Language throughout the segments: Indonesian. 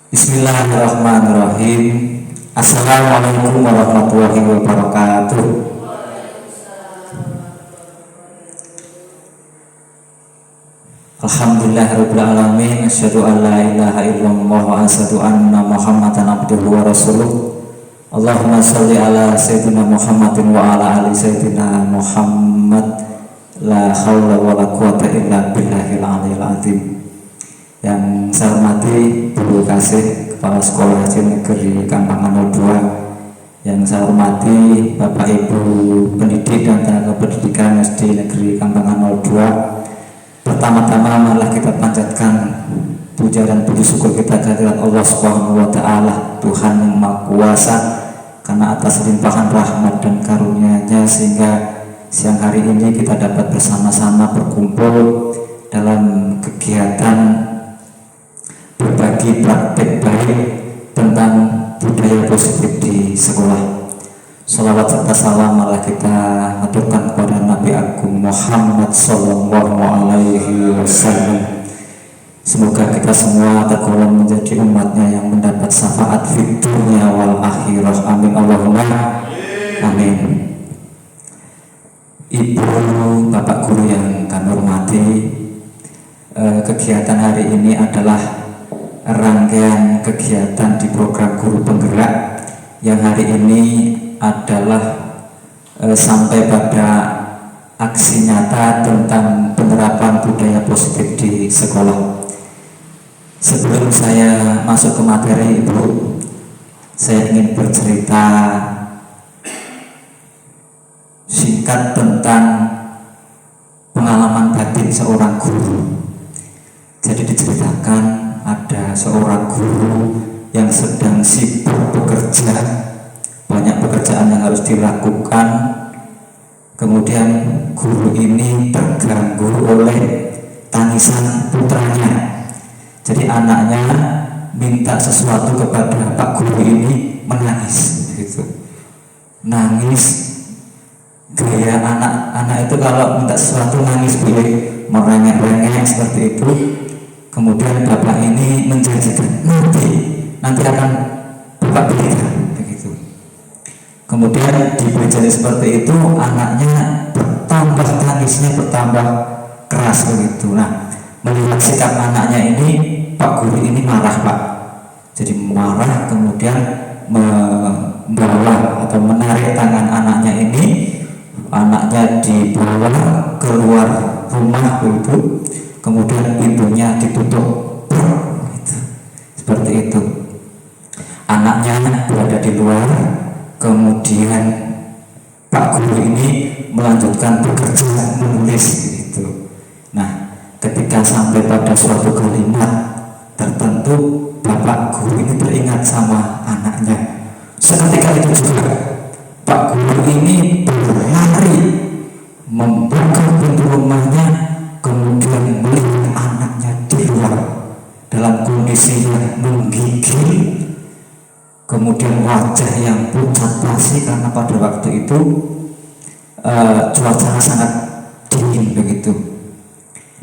Bismillahirrahmanirrahim. Assalamualaikum warahmatullahi wabarakatuh. Alhamdulillahirabbil alamin. Asyhadu an la ilaha illallah wa asyhadu anna Muhammadan abduhu wa rasuluh. Allahumma shalli ala sayyidina Muhammadin wa ala ali sayyidina Muhammad. La haula wa la quwata illa billahil aliyil azim. Yang saya hormati Guru Kasih Kepala Sekolah Haji Negeri Kambangan 02, yang saya hormati Bapak Ibu pendidik dan tenaga pendidikan SD Negeri Kambangan 02. Pertama-tama malah kita panjatkan puja dan puji syukur kita kehadirat Allah Subhanahu wa taala, Tuhan yang Maha Kuasa, karena atas limpahan rahmat dan karunia-Nya sehingga siang hari ini kita dapat bersama-sama berkumpul dalam kegiatan berbagi praktek baik tentang budaya positif di sekolah. Salawat serta salam malah kita aturkan kepada Nabi Agung Muhammad Sallallahu Alaihi Wasallam. Semoga kita semua tergolong menjadi umatnya yang mendapat syafaat fid dunya wal akhirah. Amin Allahumma amin. Ibu, Bapak Guru yang kami hormati, kegiatan hari ini adalah rangkaian kegiatan di program Guru Penggerak yang hari ini adalah sampai pada aksi nyata tentang penerapan budaya positif di sekolah. Sebelum saya masuk ke materi, Ibu, saya ingin bercerita singkat tentang pengalaman batin seorang guru. Jadi diceritakan ada seorang guru yang sedang sibuk bekerja, banyak pekerjaan yang harus dilakukan. Kemudian guru ini terganggu oleh tangisan putranya. Jadi anaknya minta sesuatu kepada Pak Guru ini, menangis gitu. Nangis, gaya anak-anak itu kalau minta sesuatu nangis, boleh merengek-rengek seperti itu. Kemudian bapak ini menjanjikan nanti akan bapak belikan begitu. Kemudian diberi janji seperti itu, anaknya bertambah tangisnya, bertambah keras begitu. Nah, melihat sikap anaknya ini, Pak Guru ini marah, Pak. Jadi marah, kemudian membawa atau menarik tangan anaknya ini. Anaknya dibawa keluar rumah begitu. Kemudian pintunya ditutup gitu. Seperti itu. Anaknya berada di luar. Kemudian Pak Guru ini melanjutkan bekerja menulis gitu. Nah, ketika sampai pada suatu kalimat tertentu, Bapak Guru ini teringat sama anaknya. Seketika itu juga Pak Guru ini berlari membuka pintu rumahnya, kemudian melihat anaknya di luar dalam kondisi yang menggigil, kemudian wajah yang pucat pasi karena pada waktu itu cuacanya sangat dingin begitu.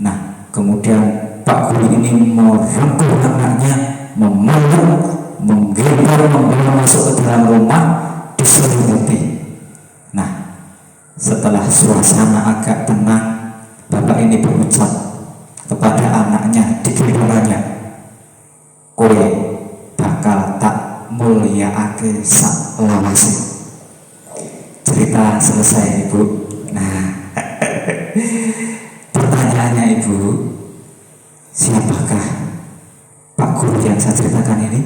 Nah, kemudian Pak Guru ini merangkul anaknya, memeluk, menggendong, membawa masuk ke dalam rumah, diselimuti. Nah, setelah suasana agak tenang, bapak ini berucap kepada anaknya di gilirannya, kowe bakal tak mulyaake sak lawase. Cerita selesai, Ibu. Nah, pertanyaannya, Ibu, siapakah Pak Guru yang saya ceritakan ini?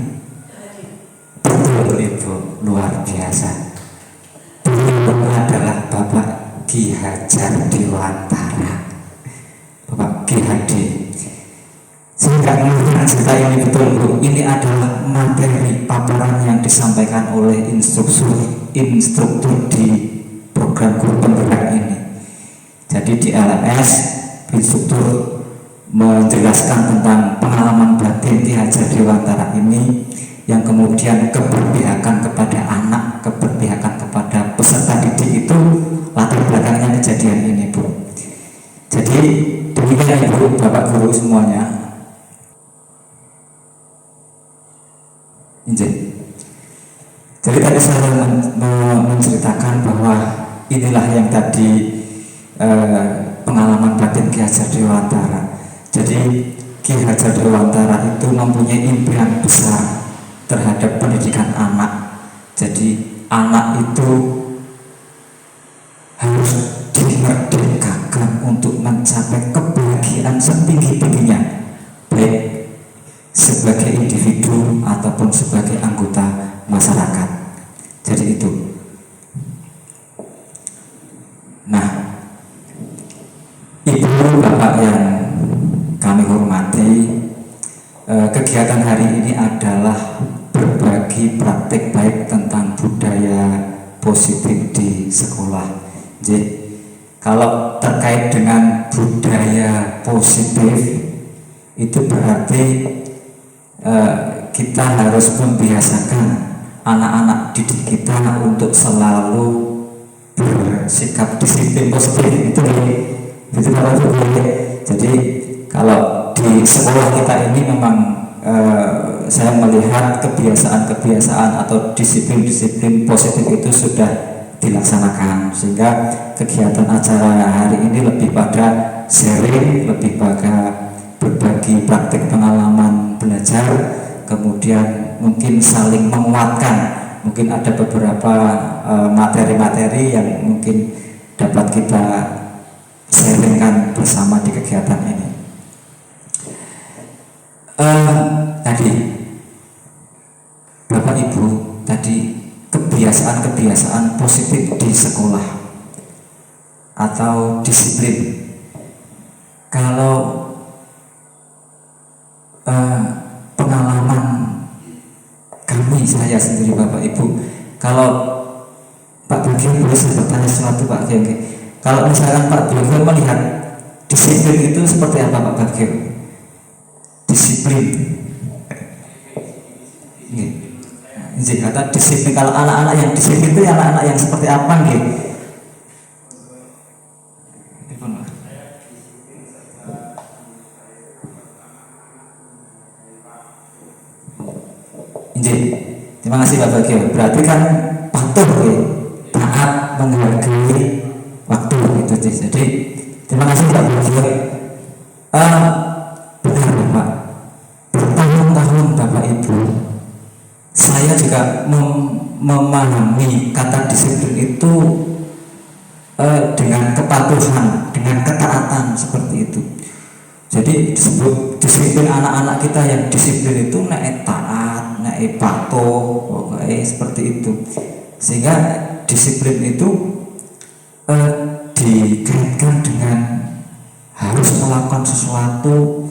Betul, Ibu, luar biasa. Beliau adalah Bapak Ki Hajar Dewantara, Bapak Ki Hadi. Saya nggak mengerti cerita ini betul, Bu. Ini adalah materi paparan yang disampaikan oleh instruktur di program Guru Penggerak ini. Jadi di LMS, instruktur menjelaskan tentang pengalaman batin Ki Hajar Dewantara ini, yang kemudian keberpihakan kepada anak, keberpihakan kepada peserta didik itu latar belakangnya kejadian ini, Bu. Jadi demikian, Ibu, Bapak Guru semuanya. Injil. Jadi tadi saya menceritakan bahwa inilah yang tadi pengalaman batin Ki Hajar Dewantara. Jadi Ki Hajar Dewantara itu mempunyai impian besar terhadap pendidikan anak. Jadi anak itu harus dimerdekakan untuk mencapai kebahagiaan setinggi-tingginya, baik sebagai individu ataupun sebagai anggota masyarakat. Jadi itu. Nah, ibu bapak yang kami hormati, kegiatan hari ini adalah berbagi praktik baik tentang budaya positif di sekolah. Jadi kalau terkait dengan budaya positif itu berarti kita harus membiasakan anak-anak didik kita untuk selalu bersikap disiplin positif. Itu jadi kalau di sekolah kita ini memang saya melihat kebiasaan-kebiasaan atau disiplin-disiplin positif itu sudah dilaksanakan, sehingga kegiatan acara hari ini lebih pada sharing, lebih pada berbagi praktik pengalaman belajar, kemudian mungkin saling menguatkan. Mungkin ada beberapa materi-materi yang mungkin dapat kita sharingkan bersama di kegiatan ini. Tadi Bapak Ibu, tadi kebiasaan-kebiasaan positif di sekolah atau disiplin. Kalau pengalaman kami, saya sendiri Bapak Ibu, kalau Pak Bagio boleh saya bertanya sesuatu Pak Bagio. Kalau misalkan Pak Bagio melihat disiplin itu seperti apa Pak Bagio? Disiplin. Jadi kata disiplin, kalau anak-anak yang disiplin itu anak-anak yang seperti apa gitu? Terima kasih Pak Bagio. Berarti kan patuh ya, taat, menghargai waktu gitu. Jadi terima kasih Pak Bagio. Benar Pak, bertahun-tahun Bapak Ibu, saya juga memahami kata disiplin itu dengan kepatuhan, dengan ketaatan seperti itu. Jadi disebut disiplin anak-anak kita yang disiplin itu nek taat, nek patuh, pokoknya seperti itu. Sehingga disiplin itu dikaitkan dengan harus melakukan sesuatu,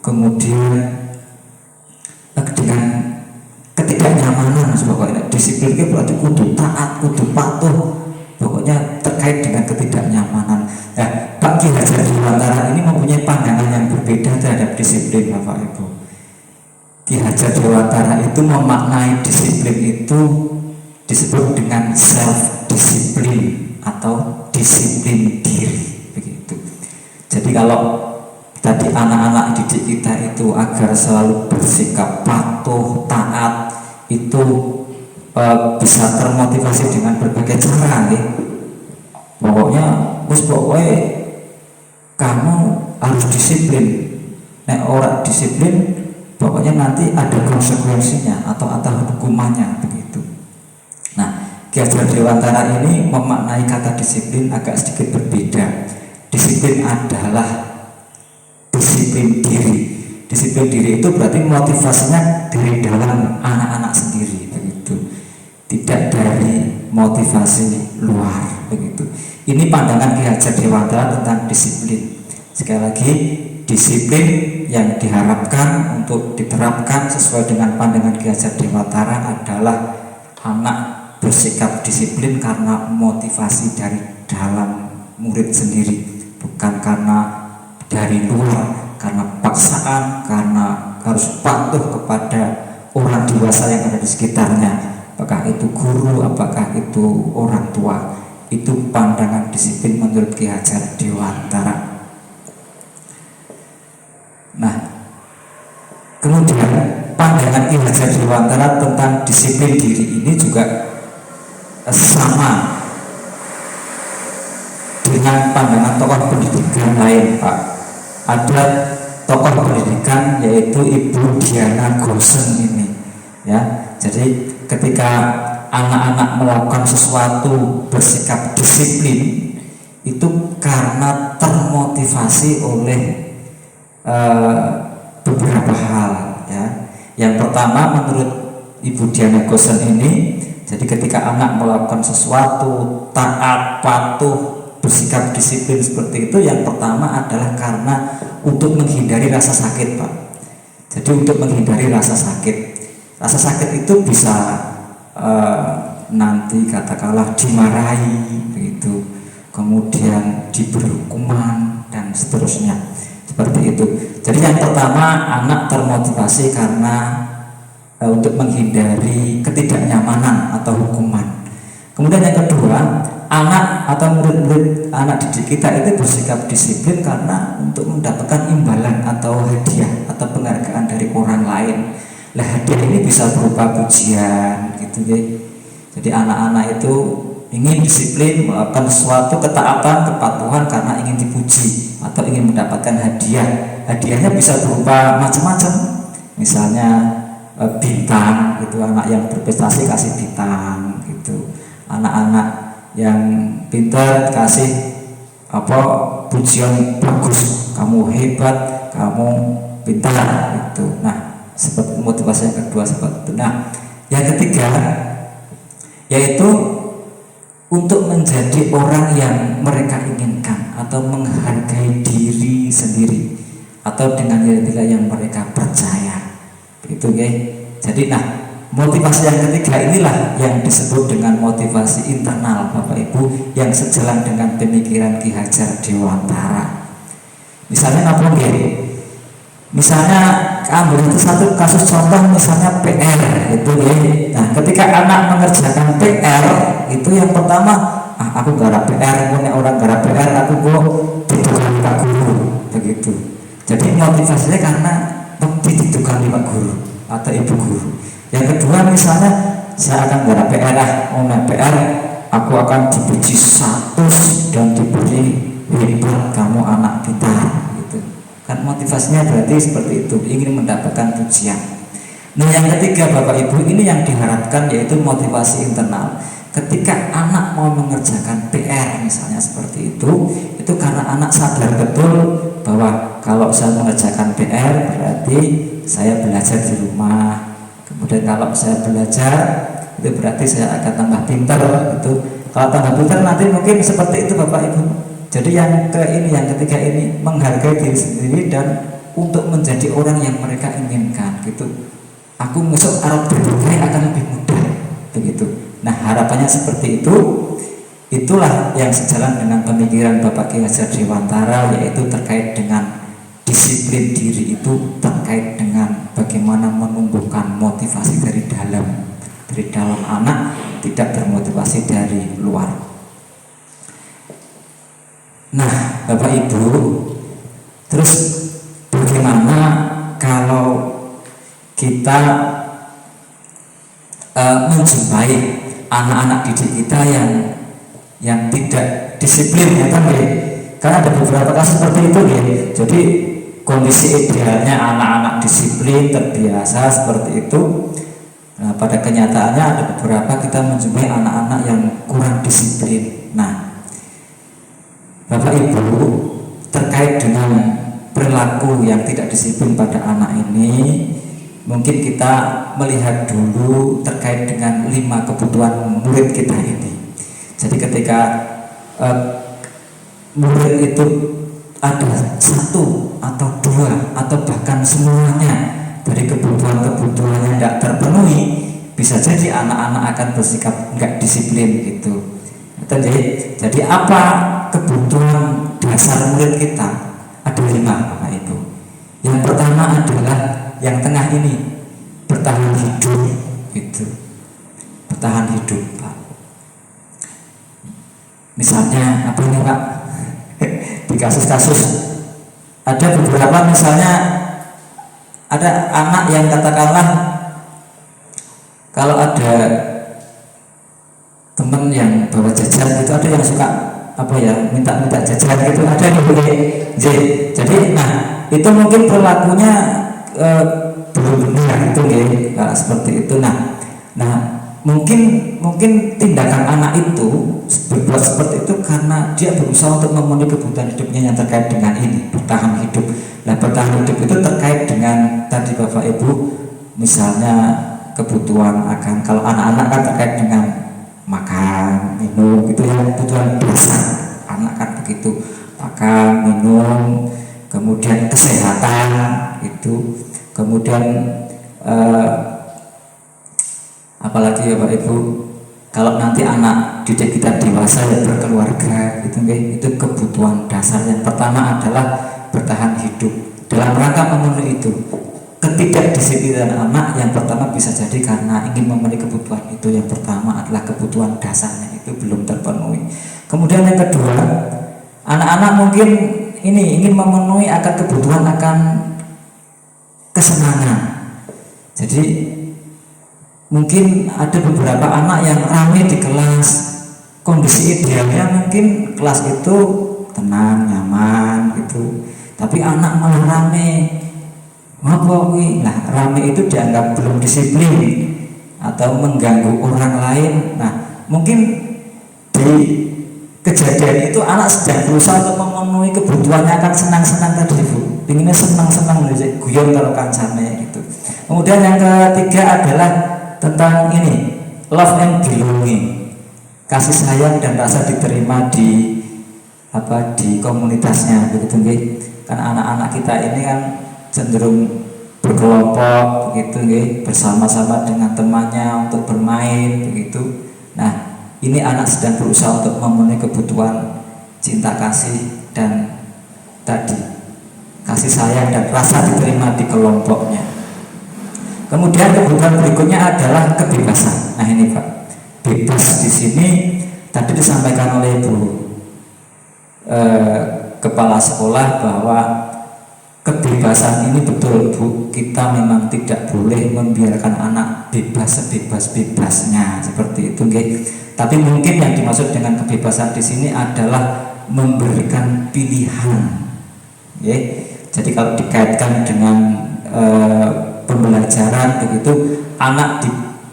kemudian dengan ketidaknyamanan. Pokoknya disiplin itu berarti kudu taat, kudu patuh, pokoknya terkait dengan ketidaknyamanan. Nah, Pak Ki Hajar Dewantara ini mempunyai pandangan yang berbeda terhadap disiplin Bapak Ibu. Ki Hajar Dewantara itu memaknai disiplin itu disebut dengan self disiplin atau disiplin diri begitu. Jadi kalau tadi anak-anak didik kita itu agar selalu bersikap patuh, taat, itu bisa termotivasi dengan berbagai cara nih. Pokoknya kamu harus disiplin. Nek orang disiplin, pokoknya nanti ada konsekuensinya atau hukumannya begitu. Nah, Ki Hajar Dewantara ini memaknai kata disiplin agak sedikit berbeda. Disiplin adalah disiplin diri. Disiplin diri itu berarti motivasinya dari dalam anak-anak sendiri begitu, tidak dari motivasi luar begitu. Ini pandangan Ki Hajar Dewantara tentang disiplin. Sekali lagi, disiplin yang diharapkan untuk diterapkan sesuai dengan pandangan Ki Hajar Dewantara adalah anak bersikap disiplin karena motivasi dari dalam murid sendiri, bukan karena dari luar, karena paksaan, karena harus patuh kepada orang dewasa yang ada di sekitarnya, apakah itu guru, apakah itu orang tua. Itu pandangan disiplin menurut Ki Hajar Dewantara. Nah, kemudian pandangan pandangan Ki Hajar Dewantara tentang disiplin diri ini juga sama dengan pandangan tokoh pendidikan lain, Pak. Ada tokoh pendidikan yaitu Ibu Diana Gosen ini, ya. Jadi ketika anak-anak melakukan sesuatu bersikap disiplin itu karena termotivasi oleh beberapa hal, ya. Yang pertama menurut Ibu Diana Gosen ini, jadi ketika anak melakukan sesuatu taat, patuh, bersikap disiplin seperti itu, yang pertama adalah karena untuk menghindari rasa sakit, Pak. Jadi untuk menghindari rasa sakit. Rasa sakit itu bisa nanti katakanlah dimarahi begitu, kemudian diberi hukuman dan seterusnya. Seperti itu. Jadi yang pertama anak termotivasi karena untuk menghindari ketidaknyamanan atau hukuman. Kemudian yang kedua, anak atau murid-murid anak didik kita itu bersikap disiplin karena untuk mendapatkan imbalan atau hadiah atau penghargaan dari orang lain. Lah hadiah ini bisa berupa pujian gitu ya. Jadi anak-anak itu ingin disiplin melakukan suatu ketaatan, kepatuhan karena ingin dipuji atau ingin mendapatkan hadiah. Hadiahnya bisa berupa macam-macam. Misalnya bintang gitu, anak yang berprestasi kasih bintang gitu. Anak-anak yang pintar kasih pujian bagus, kamu hebat, kamu pintar gitu. Nah, seperti motivasi yang kedua seperti itu. Nah, yang ketiga yaitu untuk menjadi orang yang mereka inginkan atau menghargai diri sendiri atau dengan nilai-nilai yang mereka percaya. Begitu ya. Jadi motivasi yang ketiga inilah yang disebut dengan motivasi internal, Bapak Ibu, yang sejalan dengan pemikiran Ki Hajar Dewantara. Misalnya apa ya? Misalnya ambil itu satu kasus contoh, misalnya PR itu ya. Nah, ketika anak mengerjakan PR itu yang pertama, aku garap PR, punya orang garap PR, aku kok ditukani Pak Guru begitu. Jadi motivasinya karena ditukani Pak Guru atau Ibu Guru. Yang kedua misalnya saya akan garap PR, PR aku akan dipuji status dan diberi hebat kamu anak pintar gitu. Kan motivasinya berarti seperti itu, ingin mendapatkan pujian. Nah yang ketiga Bapak Ibu, ini yang diharapkan yaitu motivasi internal. Ketika anak mau mengerjakan PR misalnya seperti itu karena anak sadar betul bahwa kalau saya mengerjakan PR berarti saya belajar di rumah. Kemudian kalau saya belajar itu berarti saya akan tambah pintar gitu. Kalau tambah pintar nanti mungkin seperti itu Bapak Ibu. Jadi yang ketiga ini menghargai diri sendiri dan untuk menjadi orang yang mereka inginkan gitu. Aku masuk Arab berbukai akan lebih mudah begitu. Nah harapannya seperti itu. Itulah yang sejalan dengan pemikiran Bapak Ki Hajar Dewantara, yaitu terkait dengan disiplin diri itu terkait dengan bagaimana menumbuhkan motivasi dari dalam anak, tidak bermotivasi dari luar. Nah Bapak Ibu, terus bagaimana kalau kita menjumpai anak-anak didik kita yang tidak disiplin ya kan ya? Karena ada beberapa kasus seperti itu ya. Jadi kondisi idealnya anak-anak disiplin terbiasa seperti itu. Nah pada kenyataannya ada beberapa kita menjumpai anak-anak yang kurang disiplin. Nah Bapak Ibu, terkait dengan perilaku yang tidak disiplin pada anak ini, mungkin kita melihat dulu terkait dengan 5 kebutuhan murid kita ini. Jadi ketika murid itu ada 1 atau 2 atau bahkan semuanya dari kebutuhan-kebutuhan yang tidak terpenuhi, bisa jadi anak-anak akan bersikap nggak disiplin gitu. Jadi apa kebutuhan dasar murid kita? Ada 5 Bapak Ibu. Yang pertama adalah yang tengah ini, bertahan hidup gitu. Bertahan hidup Pak. Misalnya apa ini Pak? Di kasus-kasus ada beberapa, misalnya ada anak yang katakanlah kalau ada temen yang bawa jajan itu, ada yang suka apa ya, minta jajan gitu, ada yang boleh jadi nah itu mungkin perilakunya belum benar itu ya, seperti itu. Nah mungkin tindakan anak itu berbuat seperti itu karena dia berusaha untuk memenuhi kebutuhan hidupnya yang terkait dengan ini, bertahan hidup. Nah, bertahan hidup itu terkait dengan tadi Bapak Ibu, misalnya kebutuhan akan, kalau anak-anak kan terkait dengan makan, minum, gitu ya, kebutuhan dasar anak kan begitu, makan, minum, kemudian kesehatan itu, kemudian apalagi ya Pak Ibu, kalau nanti anak didik kita dewasa ya berkeluarga gitu, itu kebutuhan dasar. Yang pertama adalah bertahan hidup. Dalam rangka memenuhi itu, ketidakdisiplinan anak yang pertama bisa jadi karena ingin memenuhi kebutuhan itu. Yang pertama adalah kebutuhan dasarnya itu belum terpenuhi. Kemudian yang kedua, anak-anak mungkin ini ingin memenuhi akan kebutuhan akan kesenangan. Jadi mungkin ada beberapa anak yang ramai di kelas, kondisi idealnya mungkin kelas itu tenang, nyaman gitu, tapi anak malah rame. Nah, rame itu dianggap belum disiplin atau mengganggu orang lain. Nah, mungkin di kejadian itu anak sedang berusaha untuk memenuhi kebutuhannya akan senang-senang tadi Bu, pinginnya senang-senang guyon kalau kancane gitu. Kemudian yang ketiga adalah tentang ini, love and belonging, kasih sayang dan rasa diterima di komunitasnya begitu nggih. Kan anak-anak kita ini kan cenderung berkelompok begitu nggih, bersama-sama dengan temannya untuk bermain begitu. Nah, ini anak sedang berusaha untuk memenuhi kebutuhan cinta kasih dan tadi kasih sayang dan rasa diterima di kelompoknya. Kemudian kebutuhan berikutnya adalah kebebasan. Nah ini Pak, bebas di sini tadi disampaikan oleh Ibu Kepala Sekolah bahwa kebebasan ini betul Bu, kita memang tidak boleh membiarkan anak bebas sebebas-bebasnya seperti itu nggih. Tapi mungkin yang dimaksud dengan kebebasan di sini adalah memberikan pilihan. Nggih. Jadi kalau dikaitkan dengan pembelajaran begitu, anak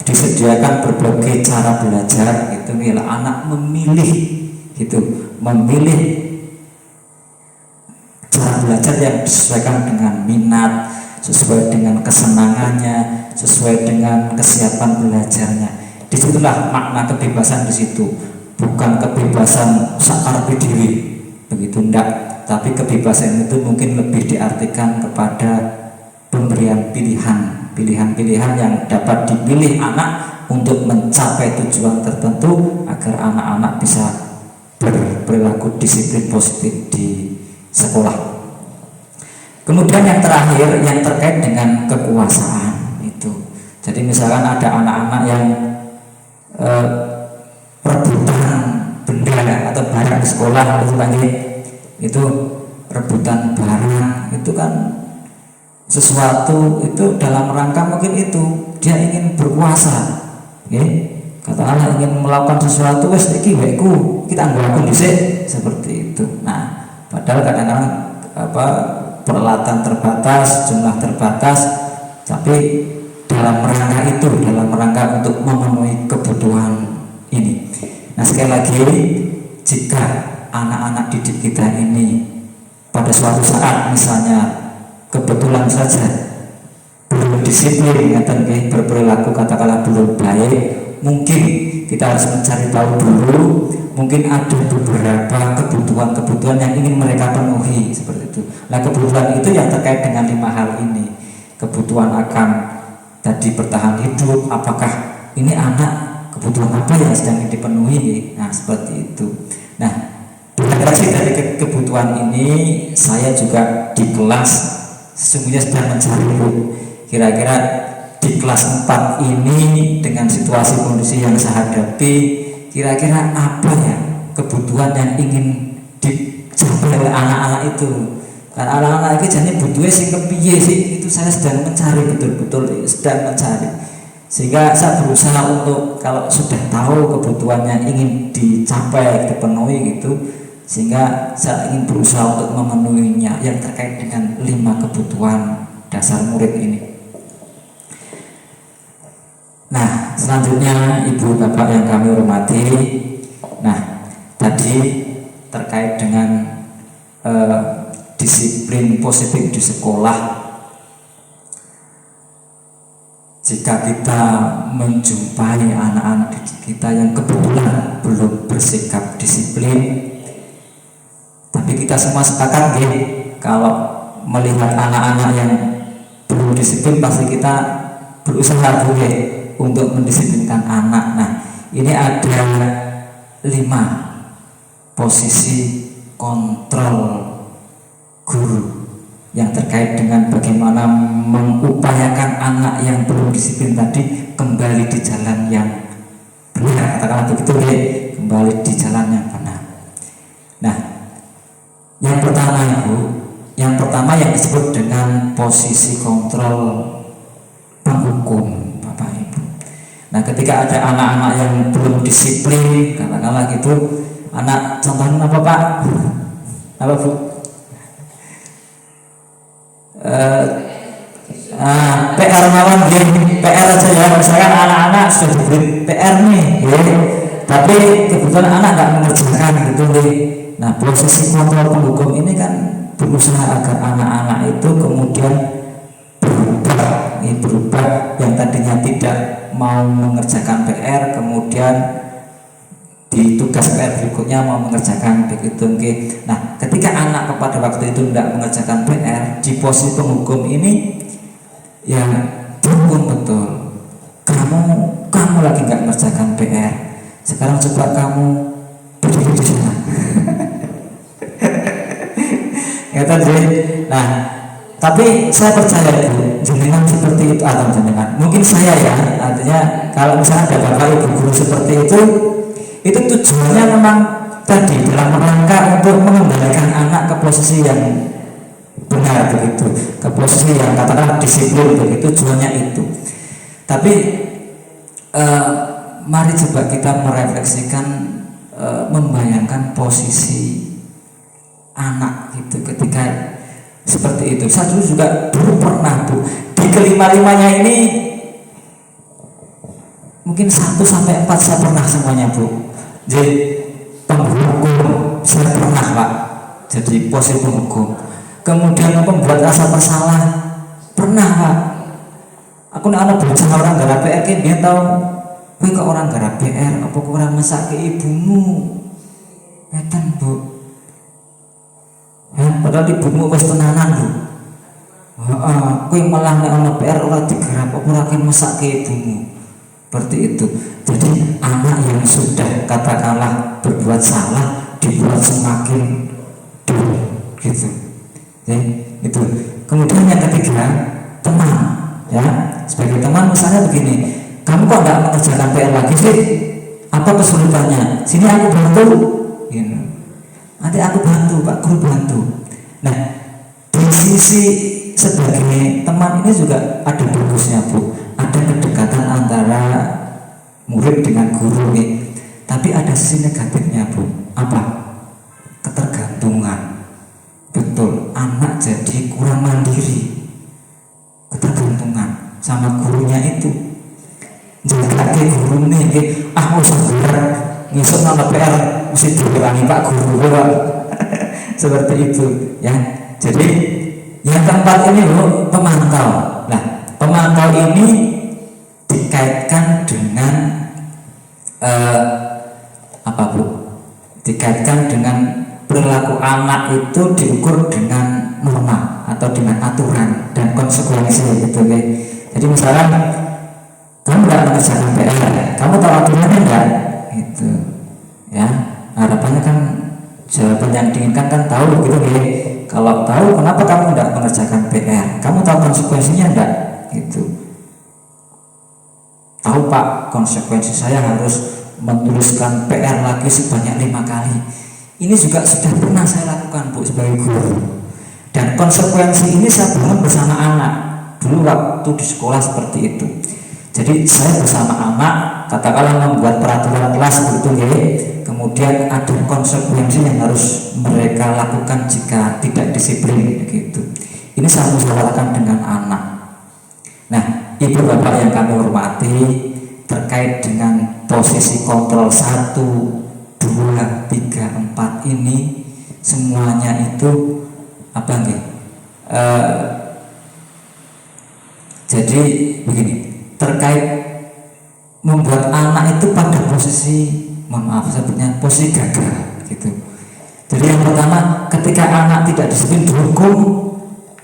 disediakan berbagai cara belajar gitu, anak memilih gitu, memilih cara belajar yang disesuaikan dengan minat, sesuai dengan kesenangannya, sesuai dengan kesiapan belajarnya. Disitulah makna kebebasan di situ, bukan kebebasan sakarepe dhewe begitu, enggak, tapi kebebasan itu mungkin lebih diartikan kepada pemberian pilihan yang dapat dipilih anak untuk mencapai tujuan tertentu agar anak-anak bisa berperilaku disiplin positif di sekolah. Kemudian yang terakhir yang terkait dengan kekuasaan itu. Jadi misalkan ada anak-anak yang rebutan benda atau barang di sekolah itu rebutan barang itu kan sesuatu itu dalam rangka mungkin itu dia ingin berkuasa, katakanlah ingin melakukan sesuatu, wes iki weku kita anggo dhisik seperti itu. Nah, padahal kadang-kadang peralatan terbatas, jumlah terbatas, tapi dalam rangka untuk memenuhi kebutuhan ini. Nah, sekali lagi, jika anak-anak didik kita ini pada suatu saat misalnya kebetulan saja belum disiplin, berperilaku katakanlah belum baik, mungkin kita harus mencari tahu dulu, mungkin ada beberapa kebutuhan yang ingin mereka penuhi seperti itu. Nah, kebutuhan itu yang terkait dengan 5 hal ini, kebutuhan akan tadi bertahan hidup, apakah ini anak kebutuhan apa yang sedang dipenuhi. Nah, seperti itu. Nah, berarti dari kebutuhan ini saya juga di kelas sesungguhnya sedang mencari kira-kira di kelas 4 ini dengan situasi kondisi yang saya hadapi, kira-kira apa ya kebutuhan yang ingin dicapai oleh anak-anak itu. Karena anak-anak ini jadi butuhnya sih kepiye sih, itu saya sedang mencari, betul-betul sedang mencari. Sehingga saya berusaha untuk kalau sudah tahu kebutuhannya ingin dicapai, dipenuhi gitu, sehingga saya ingin berusaha untuk memenuhinya yang terkait dengan 5 kebutuhan dasar murid ini. Nah, selanjutnya Ibu Bapak yang kami hormati, nah tadi terkait dengan disiplin positif di sekolah. Jika kita menjumpai anak-anak didik kita yang kebetulan belum bersikap disiplin, tapi kita semua sepakat ya, kalau melihat anak-anak yang belum disiplin pasti kita berusaha ya untuk mendisiplinkan anak. Nah, ini ada 5 posisi kontrol guru yang terkait dengan bagaimana mengupayakan anak yang belum disiplin tadi kembali di jalan yang benar, katakanlah begitu ya, kembali di jalan yang benar. Nah, yang pertama Ibu, yang pertama yang disebut dengan posisi kontrol penghukum Bapak Ibu. Nah, ketika ada anak-anak yang belum disiplin, katakanlah gitu, anak contohnya apa Pak? Apa Bu? PR mawon PR aja ya, misalkan anak-anak sudah diberi PR nih ya, tapi kebetulan anak nggak mengerjakan gitu nih. Nah, posisi kontrol penghukum ini kan berusaha agar anak-anak itu kemudian berubah yang tadinya tidak mau mengerjakan PR, kemudian di tugas PR berikutnya mau mengerjakan begitu. Nah, ketika anak pada waktu itu tidak mengerjakan PR, di posisi penghukum ini ya dukung betul. Kamu lagi nggak mengerjakan PR. Sekarang coba kamu berdiri di sana. Ya tadi. Nah, tapi saya percaya Bu, jenengan seperti itu atau jenengan. Mungkin saya ya, artinya kalau misalnya ada bapak ibu guru seperti itu tujuannya memang tadi dalam rangka untuk mengembalikan anak ke posisi yang benar begitu, ke posisi yang katakan disiplin begitu, tujuannya itu. Tapi mari coba kita merefleksikan, membayangkan posisi anak gitu ketika seperti itu. Saya dulu pernah Bu, di kelima-limanya ini mungkin 1 sampai 4 saya pernah semuanya Bu. Jadi penghukum saya pernah Pak, jadi posisi penghukum. Kemudian pembuat rasa bersalah pernah Pak. Aku nak bocah orang gara PR ki biyen tau kowe kok orang gara PR apa kok ora mesake ibumu. Ngeten Bu. Padahal ibumu wis tenanan lho. Heeh, kowe malah nek ana PR ora digarap apa ora mesake ibumu. Seperti itu. Jadi anak yang sudah katakanlah berbuat salah dibuat semakin dulu gitu. Ya, itu. Kemudian yang ketiga, teman, ya. Sebagai teman misalnya begini, kamu kok nggak mengerjakan PR lagi sih? Apa kesulitannya? Sini aku bantu. Gitu. Nanti aku bantu, Pak Guru bantu. Nah, di sisi sebagai teman ini juga ada bagusnya Bu. Ada kedekatan antara murid dengan guru nih. Tapi ada sisi negatifnya Bu. Apa? Ketergantungan. Betul, anak jadi kurang mandiri, ketergantungan sama gurunya itu. Jaga guru nih, usah berat, ngisuk nama PR mesti diulangi Pak Guru. Seperti itu, ya. Jadi yang keempat ini loh, pemantau. Nah, pemantau ini dikaitkan dengan apa Bu? Dikaitkan dengan perilaku anak itu diukur dengan norma atau dengan aturan dan konsekuensi gitu ya. Jadi misalnya kamu nggak mengerjakan PR, kamu tahu aturannya enggak? Gitu ya. Harapannya kan jawaban yang diinginkan kan tahu gitu ya. Kalau tahu kenapa kamu nggak mengerjakan PR? Kamu tahu konsekuensinya enggak? Gitu. Tahu Pak, konsekuensi saya harus menuliskan PR lagi sebanyak 5 kali. Ini juga sudah pernah saya lakukan Bu sebagai guru. Dan konsekuensi ini saya bangun bersama anak. Dulu waktu di sekolah seperti itu. Jadi saya bersama anak katakanlah membuat peraturan kelas begitu ya, kemudian ada konsekuensi yang harus mereka lakukan jika tidak disiplin gitu. Ini saya musyawarahkan dengan anak. Nah, ibu bapak yang kami hormati, terkait dengan posisi kontrol 1, 2, 3, 4 ini semuanya itu apa nih? Jadi begini, terkait membuat anak itu pada posisi, mohon maaf sebutnya posisi gagal gitu. Jadi yang pertama, ketika anak tidak disiplin dihukum,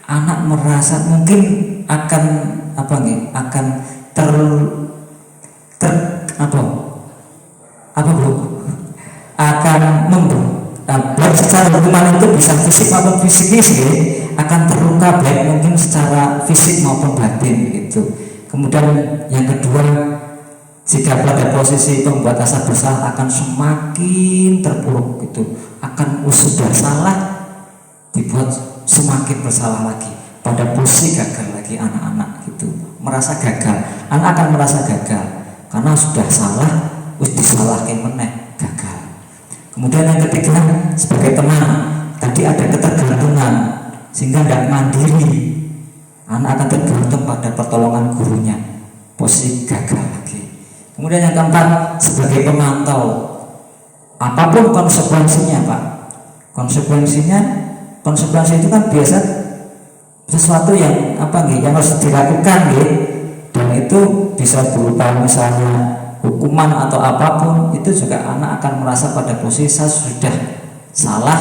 anak merasa mungkin akan apa nih? Akan akan baik secara hukuman itu bisa fisik maupun psikis ya, akan terluka baik mungkin secara fisik maupun batin gitu. Kemudian yang kedua, jika pada posisi pembuat asa bersalah akan semakin terpuruk gitu, akan sudah salah dibuat semakin bersalah lagi, pada posisi gagal lagi anak-anak gitu, merasa gagal, anak akan merasa gagal karena sudah salah, disalahkan meneh, gagal. Kemudian yang ketiga, sebagai teman tadi ada ketergantungan sehingga tidak mandiri, anak akan tergantung pada pertolongan gurunya, posisi gagal lagi. Kemudian yang keempat, sebagai pemantau, apapun konsekuensinya Pak, konsekuensi itu kan biasa sesuatu yang apa nih, yang harus dilakukan nih, dan itu bisa berupa misalnya hukuman atau apapun. Itu juga anak akan merasa pada posisi saya sudah salah,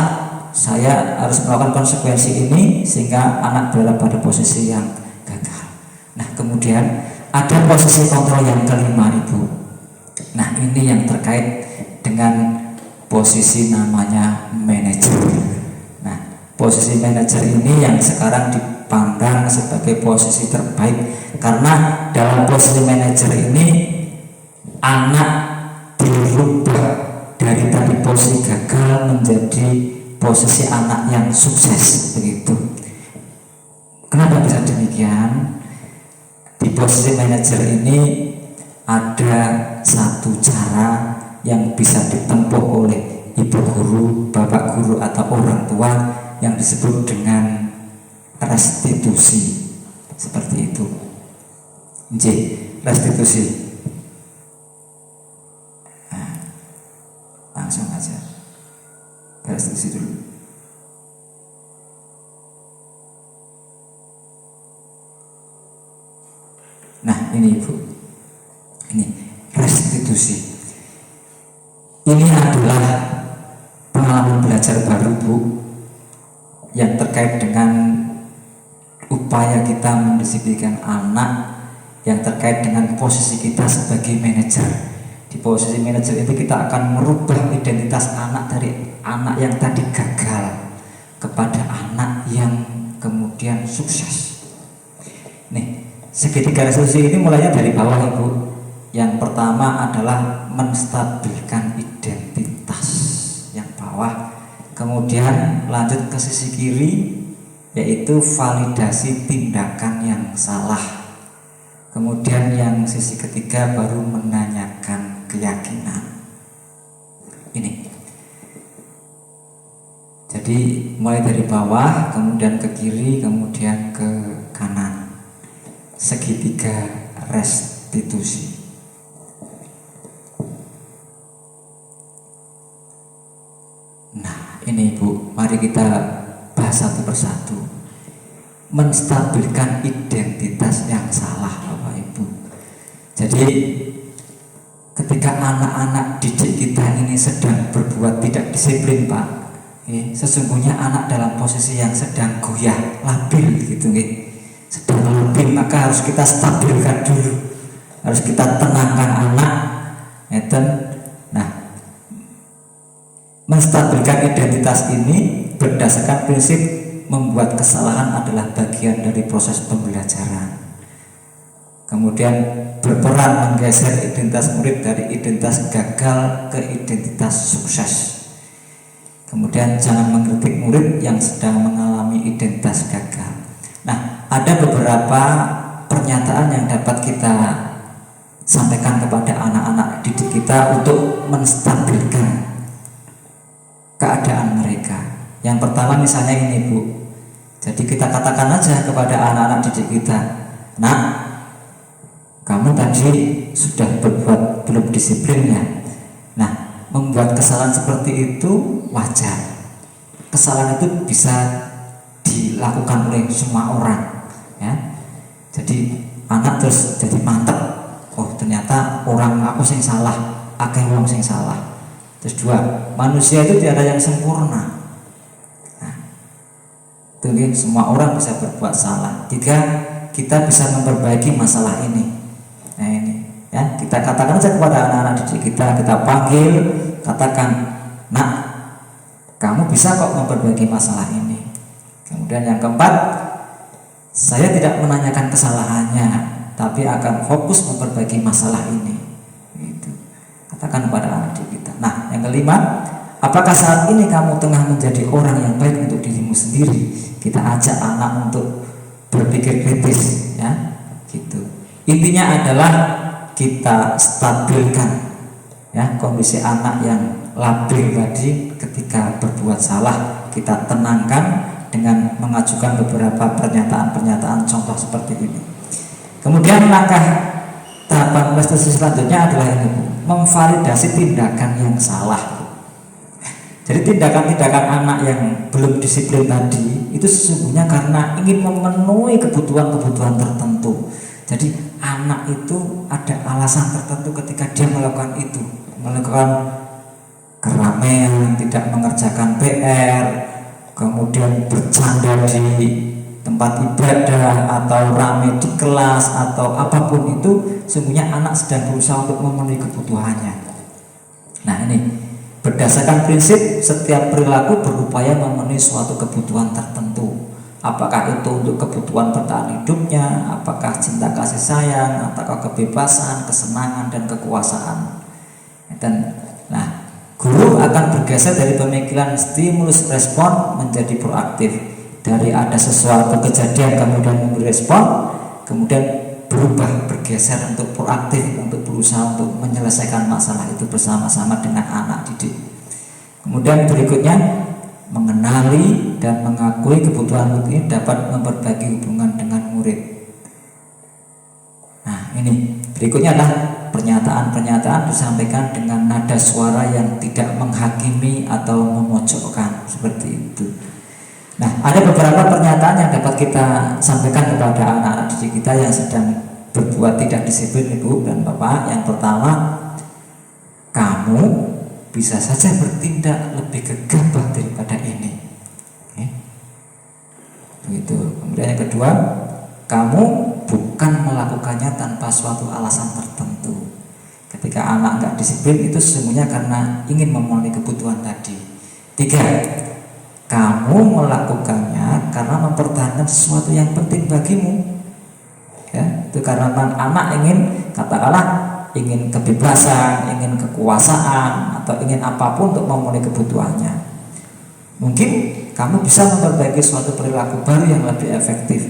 saya harus melakukan konsekuensi ini, sehingga anak berada pada posisi yang gagal. Nah kemudian ada posisi kontrol yang kelima Ibu. Nah ini yang terkait dengan posisi namanya manajer. Nah posisi manajer ini yang sekarang dipandang sebagai posisi terbaik, karena dalam posisi manajer ini anak dirubah dari tadi posisi gagal menjadi posisi anak yang sukses begitu. Kenapa bisa demikian? Di posisi manajer ini ada satu cara yang bisa ditempuh oleh ibu guru, bapak guru atau orang tua yang disebut dengan restitusi. Seperti itu. J, restitusi. Langsung aja restitusi dulu. Nah ini Ibu, ini restitusi. Ini adalah pengalaman belajar baru Bu, yang terkait dengan upaya kita mendisiplinkan anak, yang terkait dengan posisi kita sebagai manajer. Di posisi manajer itu kita akan merubah identitas anak dari anak yang tadi gagal kepada anak yang kemudian sukses. Nih, segitiga restitusi ini mulainya dari bawah Ibu. Yang pertama adalah menstabilkan identitas yang bawah, kemudian lanjut ke sisi kiri yaitu validasi tindakan yang salah. Kemudian yang sisi ketiga baru menanyakan keyakinan. Ini. Jadi mulai dari bawah, kemudian ke kiri, kemudian ke kanan. Segitiga restitusi. Nah, ini Ibu, mari kita bahas satu persatu. Menstabilkan identitas yang salah Bapak Ibu. Jadi ketika anak-anak didik kita ini sedang berbuat tidak disiplin Pak, sesungguhnya anak dalam posisi yang sedang goyah, labil gitu, sedang labil, maka harus kita stabilkan dulu, harus kita tenangkan anak. Nah, menstabilkan identitas ini berdasarkan prinsip membuat kesalahan adalah bagian dari proses pembelajaran. Kemudian berperan menggeser identitas murid dari identitas gagal ke identitas sukses. Kemudian jangan mengkritik murid yang sedang mengalami identitas gagal. Nah, ada beberapa pernyataan yang dapat kita sampaikan kepada anak-anak didik kita untuk menstabilkan keadaan mereka. Yang pertama misalnya ini Bu, jadi kita katakan aja kepada anak-anak didik kita, nak, kamu tadi sudah berbuat belum disiplin ya. Nah, membuat kesalahan seperti itu wajar. Kesalahan itu bisa dilakukan oleh semua orang ya. Jadi anak terus jadi mantep, oh ternyata orang aku sing salah, akeh wong sing salah. Terus dua, manusia itu tidak ada yang sempurna. Nah, itu semua orang bisa berbuat salah. Tiga, kita bisa memperbaiki masalah ini. Nah ini ya, kita katakan saja kepada anak-anak didik kita panggil, katakan, nak, kamu bisa kok memperbaiki masalah ini. Kemudian yang keempat, saya tidak menanyakan kesalahannya, tapi akan fokus memperbaiki masalah ini. Gitu. Katakan kepada anak didik kita. Nah, yang kelima, apakah saat ini kamu tengah menjadi orang yang baik untuk dirimu sendiri? Kita ajak anak untuk berpikir kritis, ya, gitu. Intinya adalah kita stabilkan, ya, kondisi anak yang labil tadi ketika berbuat salah. Kita tenangkan dengan mengajukan beberapa pernyataan-pernyataan contoh seperti ini. Kemudian langkah tahapan prestasi selanjutnya adalah ini, memvalidasi tindakan yang salah. Jadi tindakan-tindakan anak yang belum disiplin tadi itu sesungguhnya karena ingin memenuhi kebutuhan-kebutuhan tertentu. Jadi anak itu ada alasan tertentu ketika dia melakukan itu, melakukan keramaian, tidak mengerjakan PR, kemudian bercanda di tempat ibadah atau ramai di kelas atau apapun itu, sesungguhnya anak sedang berusaha untuk memenuhi kebutuhannya. Nah ini berdasarkan prinsip setiap perilaku berupaya memenuhi suatu kebutuhan tertentu. Apakah itu untuk kebutuhan bertahan hidupnya, apakah cinta kasih sayang, ataukah kebebasan, kesenangan dan kekuasaan. Dan nah, guru akan bergeser dari pemikiran stimulus respon menjadi proaktif. Dari ada sesuatu kejadian kemudian memberi respon, kemudian berubah bergeser untuk proaktif, untuk berusaha untuk menyelesaikan masalah itu bersama-sama dengan anak didik. Kemudian berikutnya, mengenali dan mengakui kebutuhan murid ini dapat memperbaiki hubungan dengan murid. Nah ini berikutnya adalah pernyataan-pernyataan disampaikan dengan nada suara yang tidak menghakimi atau memojokkan, seperti itu. Nah ada beberapa pernyataan yang dapat kita sampaikan kepada anak-anak didik kita yang sedang berbuat tidak disiplin, Ibu dan Bapak. Yang pertama, kamu bisa saja bertindak lebih gegabah daripada ini. Begitu. Kemudian yang kedua, kamu bukan melakukannya tanpa suatu alasan tertentu. Ketika anak nggak disiplin itu sesungguhnya karena ingin memenuhi kebutuhan tadi. Tiga, kamu melakukannya karena mempertahankan sesuatu yang penting bagimu. Ya, itu karena anak ingin, katakanlah, ingin kebebasan, ingin kekuasaan, atau ingin apapun untuk memenuhi kebutuhannya. Mungkin kamu bisa memperbaiki suatu perilaku baru yang lebih efektif.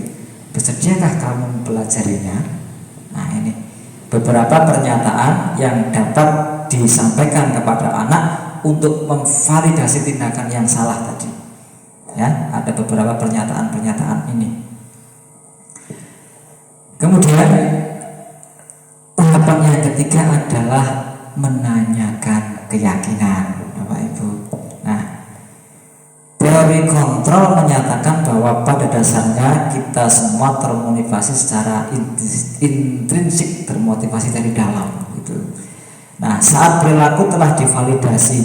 Bersediakah kamu mempelajarinya? Nah ini beberapa pernyataan yang dapat disampaikan kepada anak untuk memvalidasi tindakan yang salah tadi. Ya, ada beberapa pernyataan-pernyataan ini. Kemudian tahapan yang ketiga adalah menanyakan keyakinan, Bapak Ibu. Nah, teori kontrol menyatakan bahwa pada dasarnya kita semua termotivasi secara intrinsik, termotivasi dari dalam. Gitu. Nah, saat perilaku telah divalidasi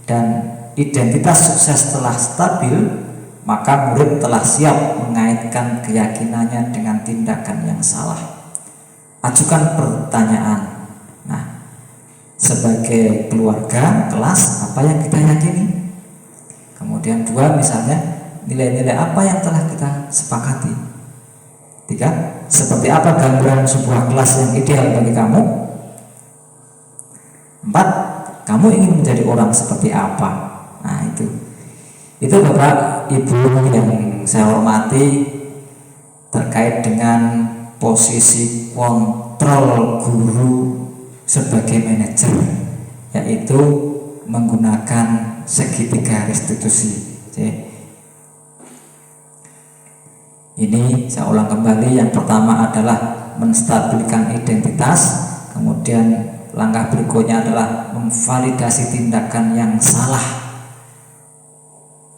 dan identitas sukses telah stabil, maka murid telah siap mengaitkan keyakinannya dengan tindakan yang salah. Ajukan pertanyaan. Nah, sebagai keluarga, kelas, apa yang kita yakini? Kemudian dua, misalnya nilai-nilai apa yang telah kita sepakati? Tiga, seperti apa gambaran sebuah kelas yang ideal bagi kamu? Empat, kamu ingin menjadi orang seperti apa? Nah itu Bapak Ibu yang saya hormati terkait dengan posisi kontrol mengontrol guru sebagai manajer, yaitu menggunakan segitiga restitusi. Ini saya ulang kembali, yang pertama adalah menstabilkan identitas, kemudian langkah berikutnya adalah memvalidasi tindakan yang salah.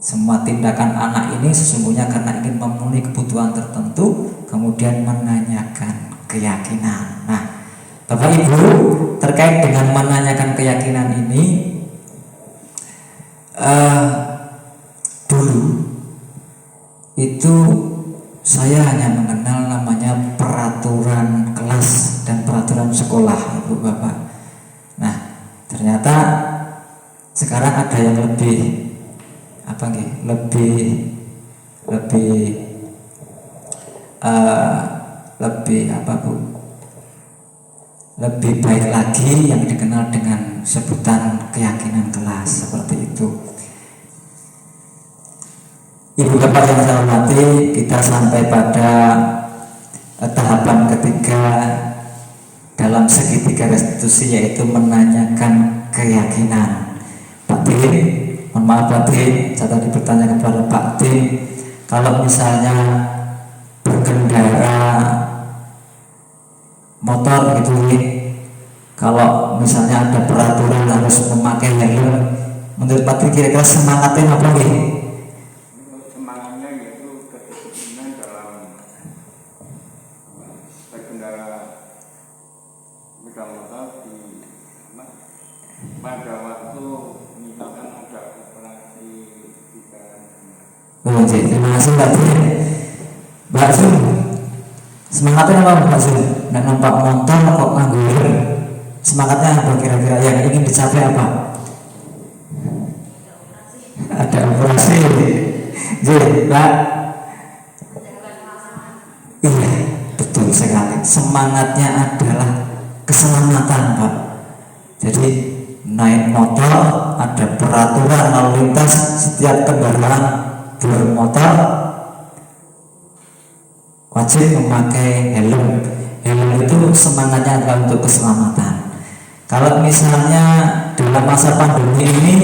Semua tindakan anak ini sesungguhnya karena ingin memenuhi kebutuhan tertentu, kemudian menanyakan keyakinan. Nah, Bapak Ibu, terkait dengan menanyakan keyakinan ini, dulu itu saya hanya mengenal namanya peraturan kelas dan peraturan sekolah, Ibu Bapak. Nah, ternyata sekarang ada yang lebih lebih baik lagi, yang dikenal dengan sebutan keyakinan kelas, seperti itu. Ibu Bapak yang saya hormati, kita sampai pada tahapan ketiga dalam segitiga restitusi, yaitu menanyakan keyakinan. Pak Tim, mohon maaf Pak Tim, saya tadi bertanya kepada Pak Tim, kalau misalnya berkendara motor gitu, kalau misalnya ada peraturan harus memakai helm, menurut Pak Tim kira-kira semangatnya apa nih? Semangatnya yaitu kedisiplinan dalam berkendara sepeda motor pada waktu misalkan ada operasi di jalan. Terima kasih Mbak Tim. Mbak Zum, semangatnya apa Mbak Zum? Nggak nampak motor kok nganggur. Semangatnya apa kira-kira, yang ingin dicapai apa? Ada operasi. Jadi Mbak, iya betul sekali. Semangatnya adalah keselamatan Pak. Jadi naik motor ada peraturan lalu lintas, setiap kendaraan bermotor wajib memakai helm. Helm itu semangatnya adalah untuk keselamatan. Kalau misalnya dalam masa pandemi ini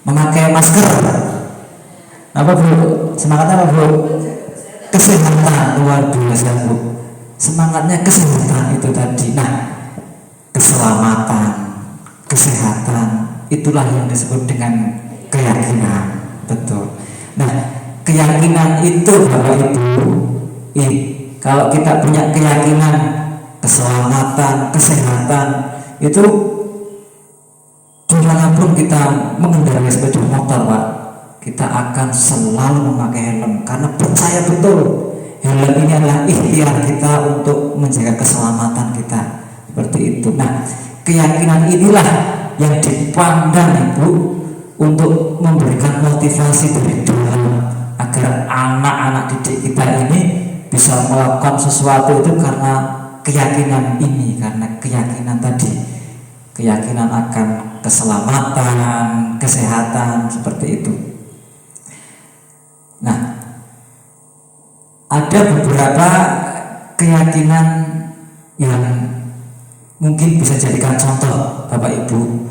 memakai masker, apa Bu? Semangatnya apa Bu? Kesehatan, luar biasa Bu. Semangatnya kesehatan itu tadi. Nah, keselamatan, kesehatan, itulah yang disebut dengan keyakinan. Betul. Nah, keyakinan itu Bapak Ibu, kalau kita punya keyakinan keselamatan, kesehatan, itu dimanapun kita mengendarai sepeda motor Pak, kita akan selalu memakai helm, karena percaya betul helm ini adalah ikhtiar kita untuk menjaga keselamatan kita, seperti itu. Nah, keyakinan inilah yang dipandang Ibu untuk memberikan motivasi dari dalam, agar anak-anak didik kita ini bisa melakukan sesuatu itu karena keyakinan ini, karena keyakinan tadi, keyakinan akan keselamatan, kesehatan, seperti itu. Nah, ada beberapa keyakinan yang mungkin bisa jadikan contoh Bapak Ibu.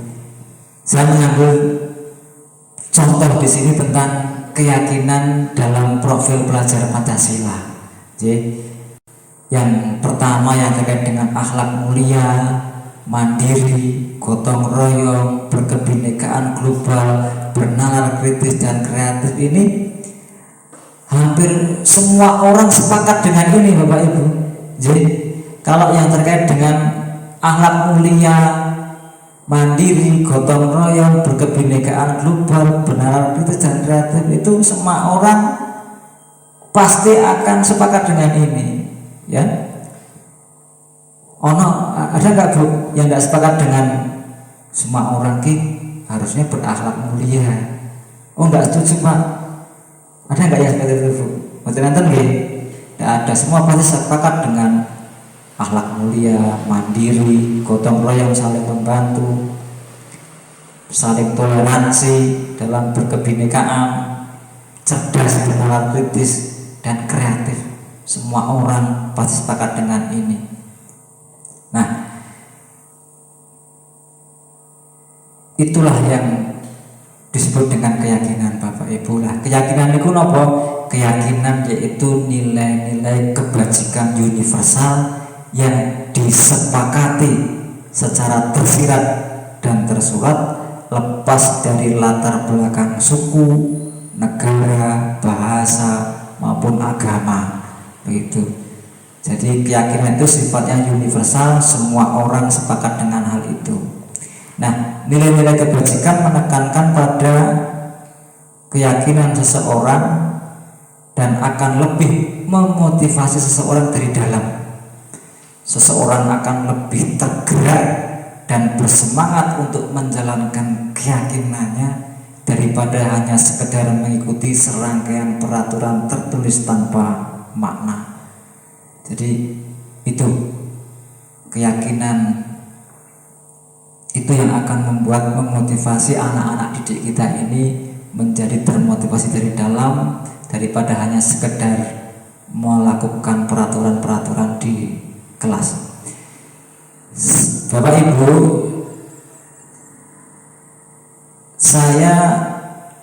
Saya mengambil contoh di sini tentang keyakinan dalam profil pelajar Pancasila. Jadi, yang pertama yang terkait dengan akhlak mulia, mandiri, gotong royong, berkebinekaan global, bernalar kritis dan kreatif, ini hampir semua orang sepakat dengan ini Bapak Ibu. Jadi kalau yang terkait dengan akhlak mulia, mandiri, gotong royong, berkebinekaan global, bernalar kritis dan kreatif, itu semua orang pasti akan sepakat dengan ini, ya. Ada nggak Bu yang nggak sepakat dengan semua orang harusnya berakhlak mulia? Oh, nggak setuju Pak. Ada nggak yang seperti itu Bu? Betul nonton nggih? Nggak ada, semua pasti sepakat dengan akhlak mulia, mandiri, gotong royong, saling membantu, saling toleransi dalam berkebinekaan, cerdas, bernalar kritis dan kreatif. Semua orang pasti sepakat dengan ini. Nah, itulah yang disebut dengan keyakinan Bapak Ibu. Lah, keyakinan itu apa? Keyakinan yaitu nilai-nilai kebajikan universal yang disepakati secara tersirat dan tersurat, lepas dari latar belakang suku, negara, bahasa maupun agama. Begitu. Jadi keyakinan itu sifatnya universal, semua orang sepakat dengan hal itu. Nah, nilai-nilai kebajikan menekankan pada keyakinan seseorang dan akan lebih memotivasi seseorang dari dalam. Seseorang akan lebih tergerak dan bersemangat untuk menjalankan keyakinannya daripada hanya sekedar mengikuti serangkaian peraturan tertulis tanpa makna. Jadi itu keyakinan itu yang akan membuat memotivasi anak-anak didik kita ini menjadi termotivasi dari dalam daripada hanya sekedar melakukan peraturan-peraturan di kelas. Bapak Ibu, saya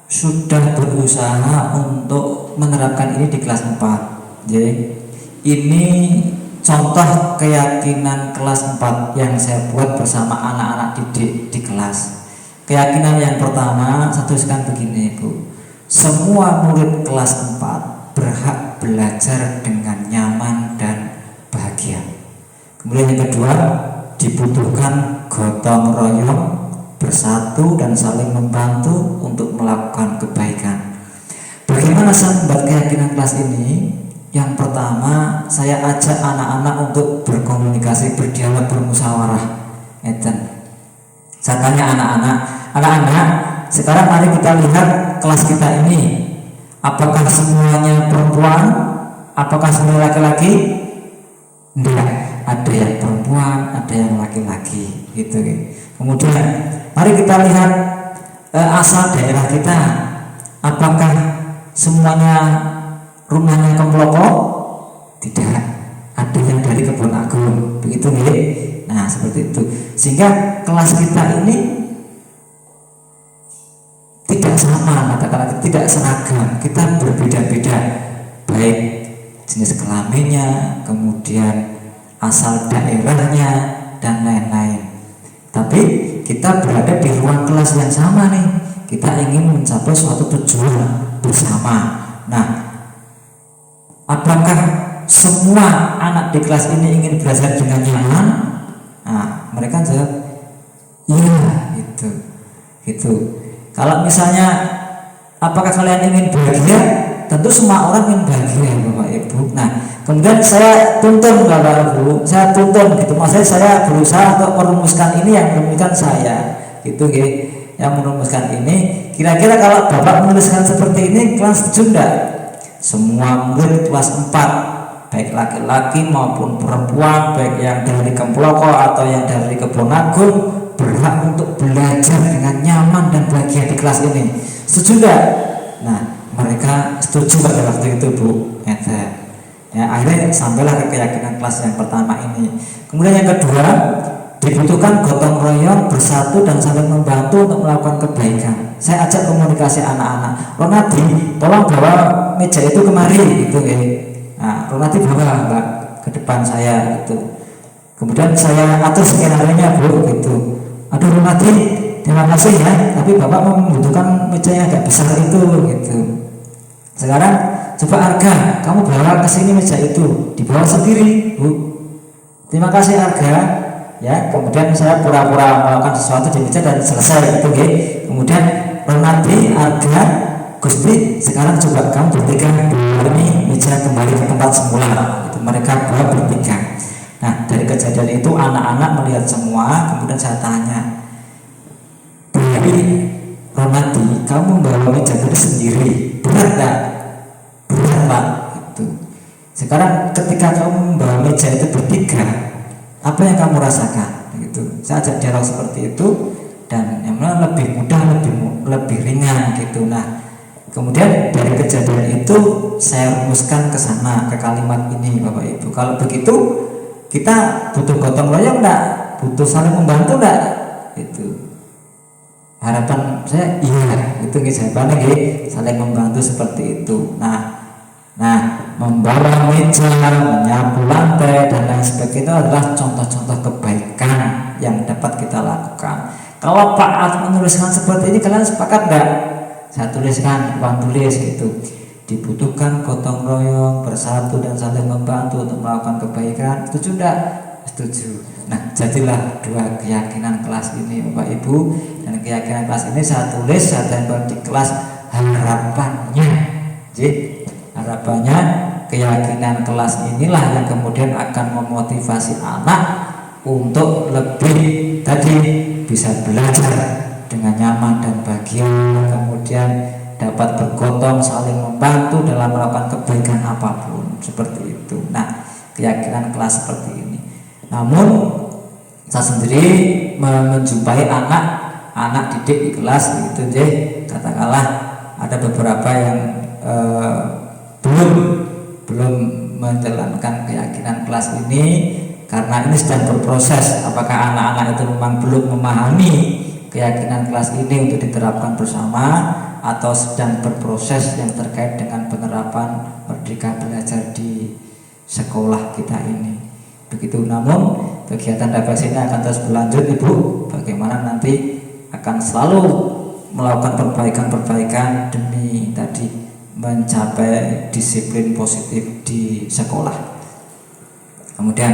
sudah berusaha untuk menerapkan ini di kelas 4. Jadi ini contoh keyakinan kelas 4 yang saya buat bersama anak-anak didik di kelas. Keyakinan yang pertama, saya tuliskan begini, Bu. Semua murid kelas 4 berhak belajar dengan nyaman dan bahagia. Kemudian yang kedua, dibutuhkan gotong royong, bersatu dan saling membantu untuk melakukan kebaikan. Bagaimana saya membuat keyakinan kelas ini? Yang pertama, saya ajak anak-anak untuk berkomunikasi, berdialog, bermusyawarah. Saya tanya anak-anak, sekarang mari kita lihat kelas kita ini. Apakah semuanya perempuan? Apakah semuanya laki-laki? Tidak, ada yang perempuan, ada yang laki-laki. Gitu. Kemudian, mari kita lihat asal daerah kita. Apakah semuanya rumahnya Kemploko? Tidak, ada yang dari Kebun Agung. Begitu nih. Nah, seperti itu. Sehingga kelas kita ini tidak sama, katakanlah tidak seragam. Kita berbeda-beda, baik jenis kelaminnya, kemudian asal daerahnya dan lain-lain. Tapi kita berada di ruang kelas yang sama nih. Kita ingin mencapai suatu tujuan bersama. Nah, apakah semua anak di kelas ini ingin belajar dengan nyaman? Nah, mereka jawab iya, gitu. Kalau misalnya apakah kalian ingin bahagia? Tentu semua orang ingin bahagia, Bapak Ibu. Nah, kemudian saya tuntun Bapak Ibu, gitu. Maksudnya saya berusaha untuk merumuskan ini, yang merumuskan saya, gitu, yang merumuskan ini. Kira-kira kalau Bapak menuliskan seperti ini, kelas setuju enggak? Semua murid kelas 4, baik laki-laki maupun perempuan, baik yang dari Kemploko atau yang dari Kebun Agung, berhak untuk belajar dengan nyaman dan bahagia di kelas ini. Setuju enggak? Nah, mereka setuju pada waktu itu, Bu. Ya, akhirnya sampailah ke keyakinan kelas yang pertama ini. Kemudian yang kedua, dibutuhkan gotong royong, bersatu dan saling membantu untuk melakukan kebaikan. Saya ajak komunikasi anak-anak. Ronadi, tolong bawa meja itu kemari, gitu ya. Nah, Ronadi bawa Mbak ke depan saya, gitu. Kemudian saya atur skenario-nya, Bu, gitu. Aduh Ronadi, terima kasih ya, tapi Bapak membutuhkan meja yang agak besar itu, gitu. Sekarang coba Arga, kamu bawa ke sini meja itu, dibawa sendiri, Bu. Terima kasih Arga. Ya, kemudian saya pura-pura melakukan sesuatu di meja dan selesai, gitu, Kemudian Ronadi, Arga, Gusti, sekarang coba kamu bertiga ini meja kembali ke tempat semula. Itu mereka bawa bertiga. Nah, dari kejadian itu anak-anak melihat semua. Kemudian saya tanya, dari Ronadi, kamu bawa meja tadi sendiri, berat gak? Berat, Pak. Gitu. Sekarang ketika kamu membawa meja itu bertiga, apa yang kamu rasakan? Gitu. Saya ajak dialog seperti itu, dan yang mana lebih mudah, lebih ringan, gitu. Nah, kemudian dari kejadian itu saya rumuskan ke sana, ke kalimat ini, Bapak Ibu. Kalau begitu, Kita butuh gotong royong enggak? Butuh saling membantu enggak? Itu harapan saya iya, itu jawabannya saling membantu seperti itu. Nah, membawa meja, menyapu lantai dan lain sebagainya itu adalah contoh-contoh kebaikan yang dapat kita lakukan. Kalau Pak At menuliskan seperti ini, kalian sepakat enggak? Saya tuliskan, Pak tulis gitu. Dibutuhkan gotong royong, bersatu dan saling membantu untuk melakukan kebaikan. Setuju enggak? Setuju. Nah, jadilah dua keyakinan kelas ini Bapak Ibu, dan keyakinan kelas ini saya tulis, saya tempel di kelas harapannya. Jadi harapannya keyakinan kelas inilah yang kemudian akan memotivasi anak untuk lebih tadi bisa belajar dengan nyaman dan bahagia, kemudian dapat bergotong saling membantu dalam melakukan kebaikan apapun, seperti itu. Nah, keyakinan kelas seperti ini. Namun saya sendiri menjumpai anak didik di kelas itu katakanlah ada beberapa yang belum menjalankan keyakinan kelas ini karena ini sedang berproses. Apakah anak-anak itu memang belum memahami keyakinan kelas ini untuk diterapkan bersama, atau sedang berproses yang terkait dengan penerapan Merdeka Belajar di sekolah kita ini. Begitu. Namun kegiatan DPS ini akan terus berlanjut Ibu. Bagaimana nanti akan selalu melakukan perbaikan-perbaikan demi tadi mencapai disiplin positif di sekolah. Kemudian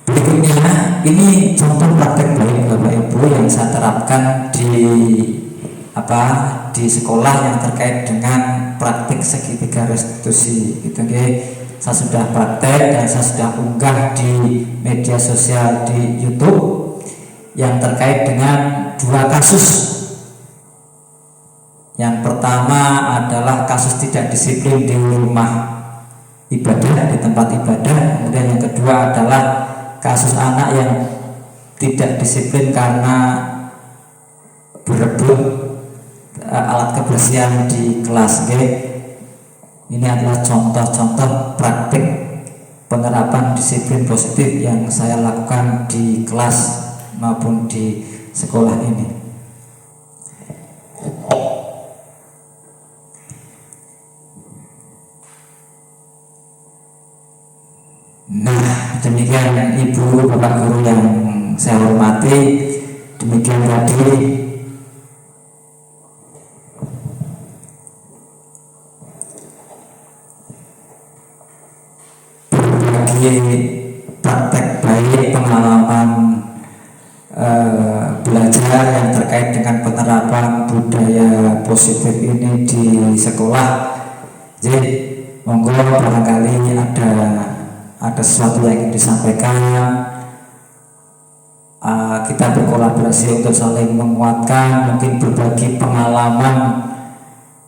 berikutnya ini contoh praktek baik Bapak Ibu yang saya terapkan di sekolah yang terkait dengan praktik segitiga restitusi. Itu saya sudah praktek dan saya sudah unggah di media sosial di YouTube yang terkait dengan dua kasus. Yang pertama adalah kasus tidak disiplin di rumah ibadah, di tempat ibadah. Kemudian yang kedua adalah kasus anak yang tidak disiplin karena berebut alat kebersihan di kelas. Ini adalah contoh-contoh praktik penerapan disiplin positif yang saya lakukan di kelas maupun di sekolah ini. Nah, demikian Ibu Bapak Guru yang saya hormati, demikian tadi praktek baik pengalaman belajar yang terkait dengan penerapan budaya positif ini di sekolah. Jadi monggo barangkali ada sesuatu yang ingin disampaikan. Kita berkolaborasi untuk saling menguatkan, mungkin berbagi pengalaman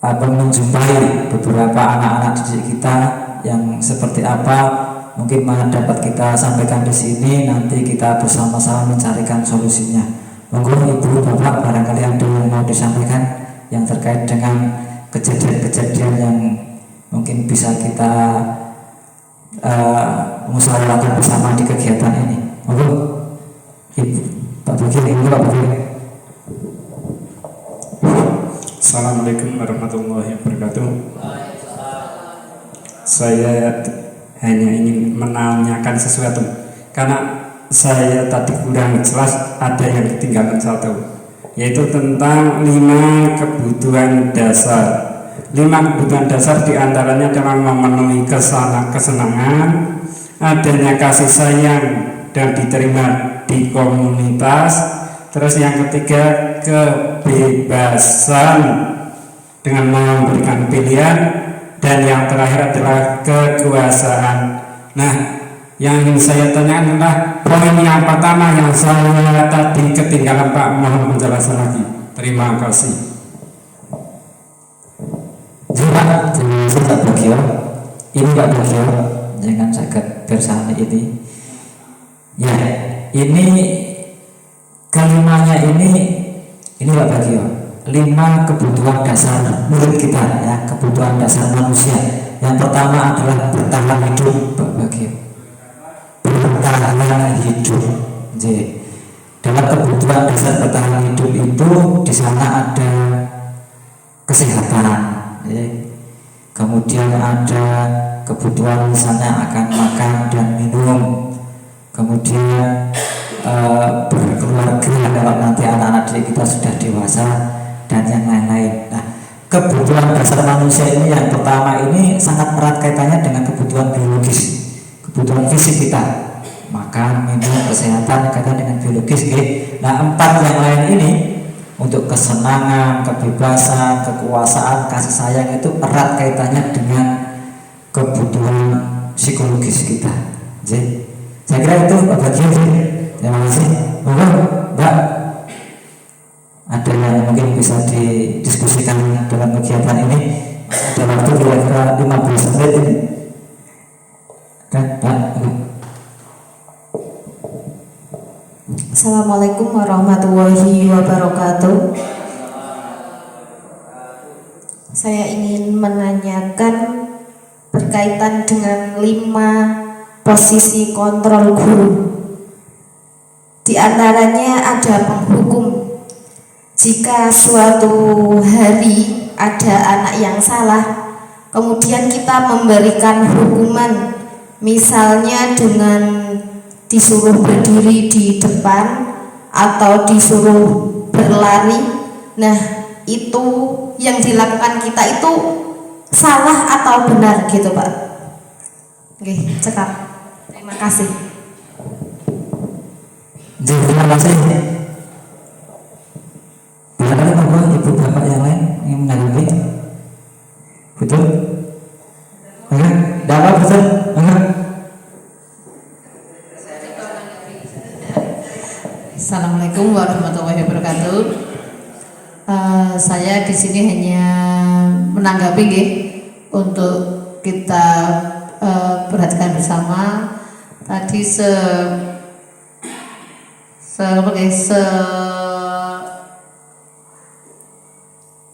atau menjumpai beberapa anak-anak didik kita yang seperti apa. Mungkin dapat kita sampaikan di sini, nanti kita bersama-sama mencarikan solusinya. Monggo Ibu Bapak barangkali ada yang mau disampaikan yang terkait dengan kejadian-kejadian yang mungkin bisa kita musyawarahkan bersama di kegiatan ini. Monggo Ibu Pak Bukir, Ibu Pak Bukir. Assalamualaikum warahmatullahi wabarakatuh. Saya hanya ingin menanyakan sesuatu karena saya tadi kurang jelas, ada yang ditinggalkan satu, yaitu tentang 5 kebutuhan dasar. 5 kebutuhan dasar diantaranya adalah memenuhi kesenangan, adanya kasih sayang dan diterima di komunitas. Terus yang ketiga, kebebasan dengan memberikan pilihan, dan yang terakhir adalah kekuasaan. Nah, yang ingin saya tanyakan adalah poin yang pertama yang saya tadi ketinggalan, Pak, mohon penjelasan lagi. Terima kasih. Pak Bagio, ini Pak Bagio, jangan sakit bersani ini. Ya, ini kelimanya ini Pak Bagio. 5 kebutuhan dasar menurut kita, ya, kebutuhan dasar manusia Yang pertama adalah bertahan hidup, bagi bertahan hidup. Jadi, dalam kebutuhan dasar bertahan hidup itu di sana ada kesehatan, ya. Kemudian ada kebutuhan misalnya akan makan dan minum, kemudian berkeluarga kalau nanti anak-anak kita sudah dewasa dan yang lain-lain. Nah, kebutuhan dasar manusia ini yang pertama ini sangat erat kaitannya dengan kebutuhan biologis, kebutuhan fisik kita, makan, minum, kesehatan kaitan dengan biologis. Nah, 4 yang lain ini untuk kesenangan, kebebasan, kekuasaan, kasih sayang itu erat kaitannya dengan kebutuhan psikologis kita. Jadi, saya kira itu bagian. Terima kasih. Mbak, ada yang mungkin bisa didiskusikan dalam kegiatan ini? Ada waktu kira-kira 15 menit ini. Kan, Mbak? Assalamualaikum warahmatullahi wabarakatuh. Saya ingin menanyakan berkaitan dengan 5 posisi kontrol guru. Di antaranya ada penghukum. Jika suatu hari ada anak yang salah, kemudian kita memberikan hukuman, misalnya dengan disuruh berdiri di depan atau disuruh berlari. Nah, itu yang dilakukan kita itu salah atau benar gitu, Pak? Oke, cekap. Terima kasih. Terima kasih. Ada Bapak, Ibu, Bapak yang lain yang menanggapi? Betul? Dapat betul? Assalamualaikum warahmatullahi wabarakatuh. Saya di sini hanya menanggapi untuk kita perhatikan bersama tadi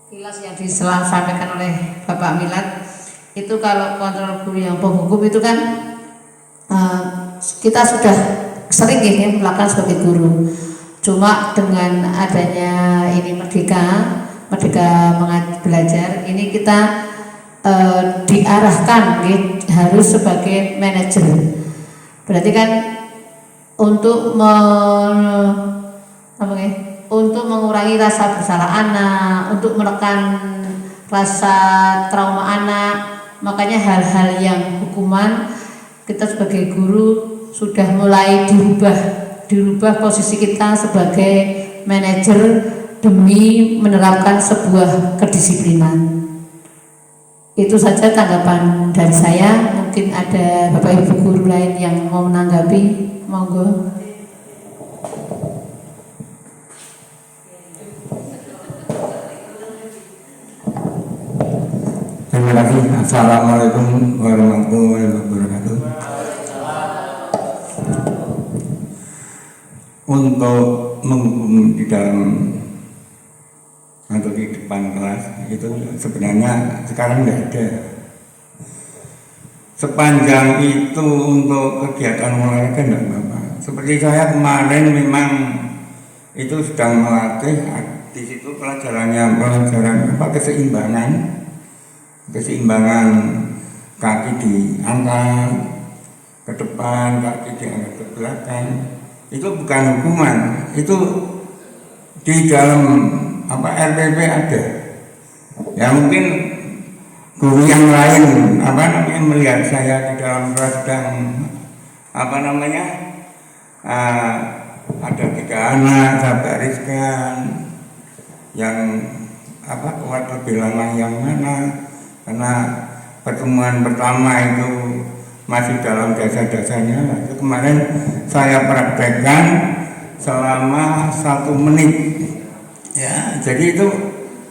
kilas yang disampaikan oleh Bapak Milad itu. Kalau kontrol guru yang penghukum itu kan kita sudah sering melakukan sebagai guru. Cuma dengan adanya ini Merdeka Belajar ini kita diarahkan harus sebagai manajer. Berarti kan untuk mengurangi rasa bersalah anak, untuk menekan rasa trauma anak, makanya hal-hal yang hukuman kita sebagai guru sudah mulai dirubah posisi kita sebagai manajer demi menerapkan sebuah kedisiplinan. Itu saja tanggapan dari saya. Mungkin ada Bapak Ibu guru lain yang mau menanggapi, monggo. Terima kasih. Assalamualaikum warahmatullahi wabarakatuh. Untuk menghukum di dalam atau di depan kelas itu sebenarnya sekarang tidak ada. Sepanjang itu untuk kegiatan olahraga tidak apa-apa. Seperti saya kemarin memang itu sedang melatih di situ pelajaran keseimbangan kaki diangkat ke depan, kaki diangkat ke belakang. Itu bukan hukuman, itu di dalam RPP ada. Ya mungkin guru yang lain melihat saya di dalam kelas sedang ada 3 anak, saya bariskan yang kuat lebih lama yang mana, karena pertemuan pertama itu masih dalam dasar-dasarnya. Itu kemarin saya praktekkan selama 1 menit. Ya, jadi itu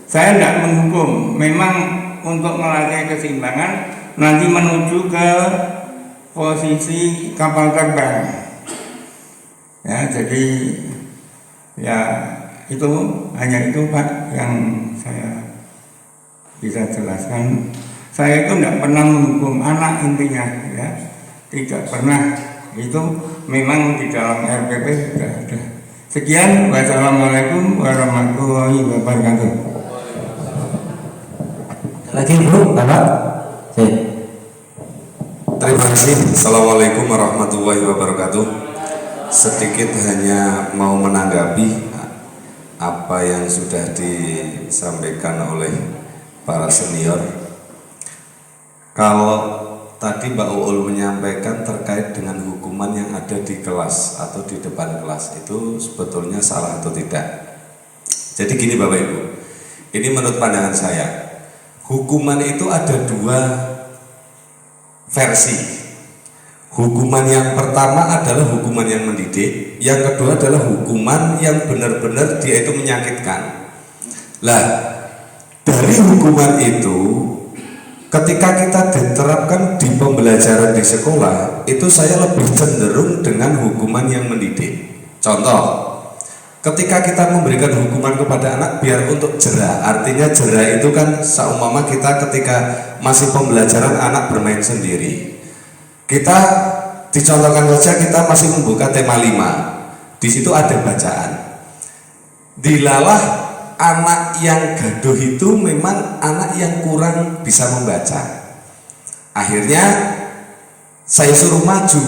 saya tidak menghukum, memang untuk melatih keseimbangan nanti menuju ke posisi kapal terbang. Ya, jadi ya itu hanya itu Pak yang saya bisa jelaskan. Saya itu tidak pernah menghukum anak intinya, ya, tidak pernah. Itu memang di dalam RPP sudah ada. Sekian, wassalamualaikum warahmatullahi wabarakatuh. Lagi Bu, Bapak. Terima kasih. Assalamualaikum warahmatullahi wabarakatuh. Sedikit hanya mau menanggapi apa yang sudah disampaikan oleh para senior. Kalau tadi Mbak Uul menyampaikan terkait dengan hukuman yang ada di kelas atau di depan kelas, itu sebetulnya salah atau tidak? Jadi gini Bapak Ibu, ini menurut pandangan saya, hukuman itu ada dua versi. Hukuman yang pertama adalah hukuman yang mendidik, yang kedua adalah hukuman yang benar-benar dia itu menyakitkan. Lah, dari hukuman itu ketika kita diterapkan di pembelajaran di sekolah, itu saya lebih cenderung dengan hukuman yang mendidik. Contoh, ketika kita memberikan hukuman kepada anak biar untuk jera, artinya jera itu kan seumpama kita ketika masih pembelajaran anak bermain sendiri. Kita dicontohkan saja, kita masih membuka tema 5. Di situ ada bacaan. Dilalah anak yang gaduh itu memang anak yang kurang bisa membaca. Akhirnya saya suruh maju.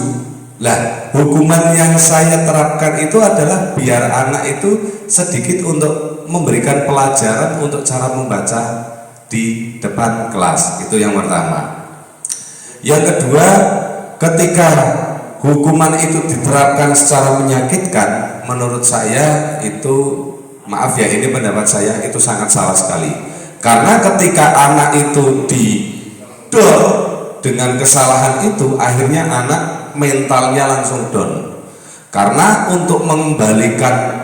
Lah, hukuman yang saya terapkan itu adalah biar anak itu sedikit untuk memberikan pelajaran untuk cara membaca di depan kelas. Itu yang pertama. Yang kedua, ketika hukuman itu diterapkan secara menyakitkan, menurut saya itu, maaf ya, ini pendapat saya, itu sangat salah sekali. Karena ketika anak itu didol dengan kesalahan itu, akhirnya anak mentalnya langsung down. Karena untuk mengembalikan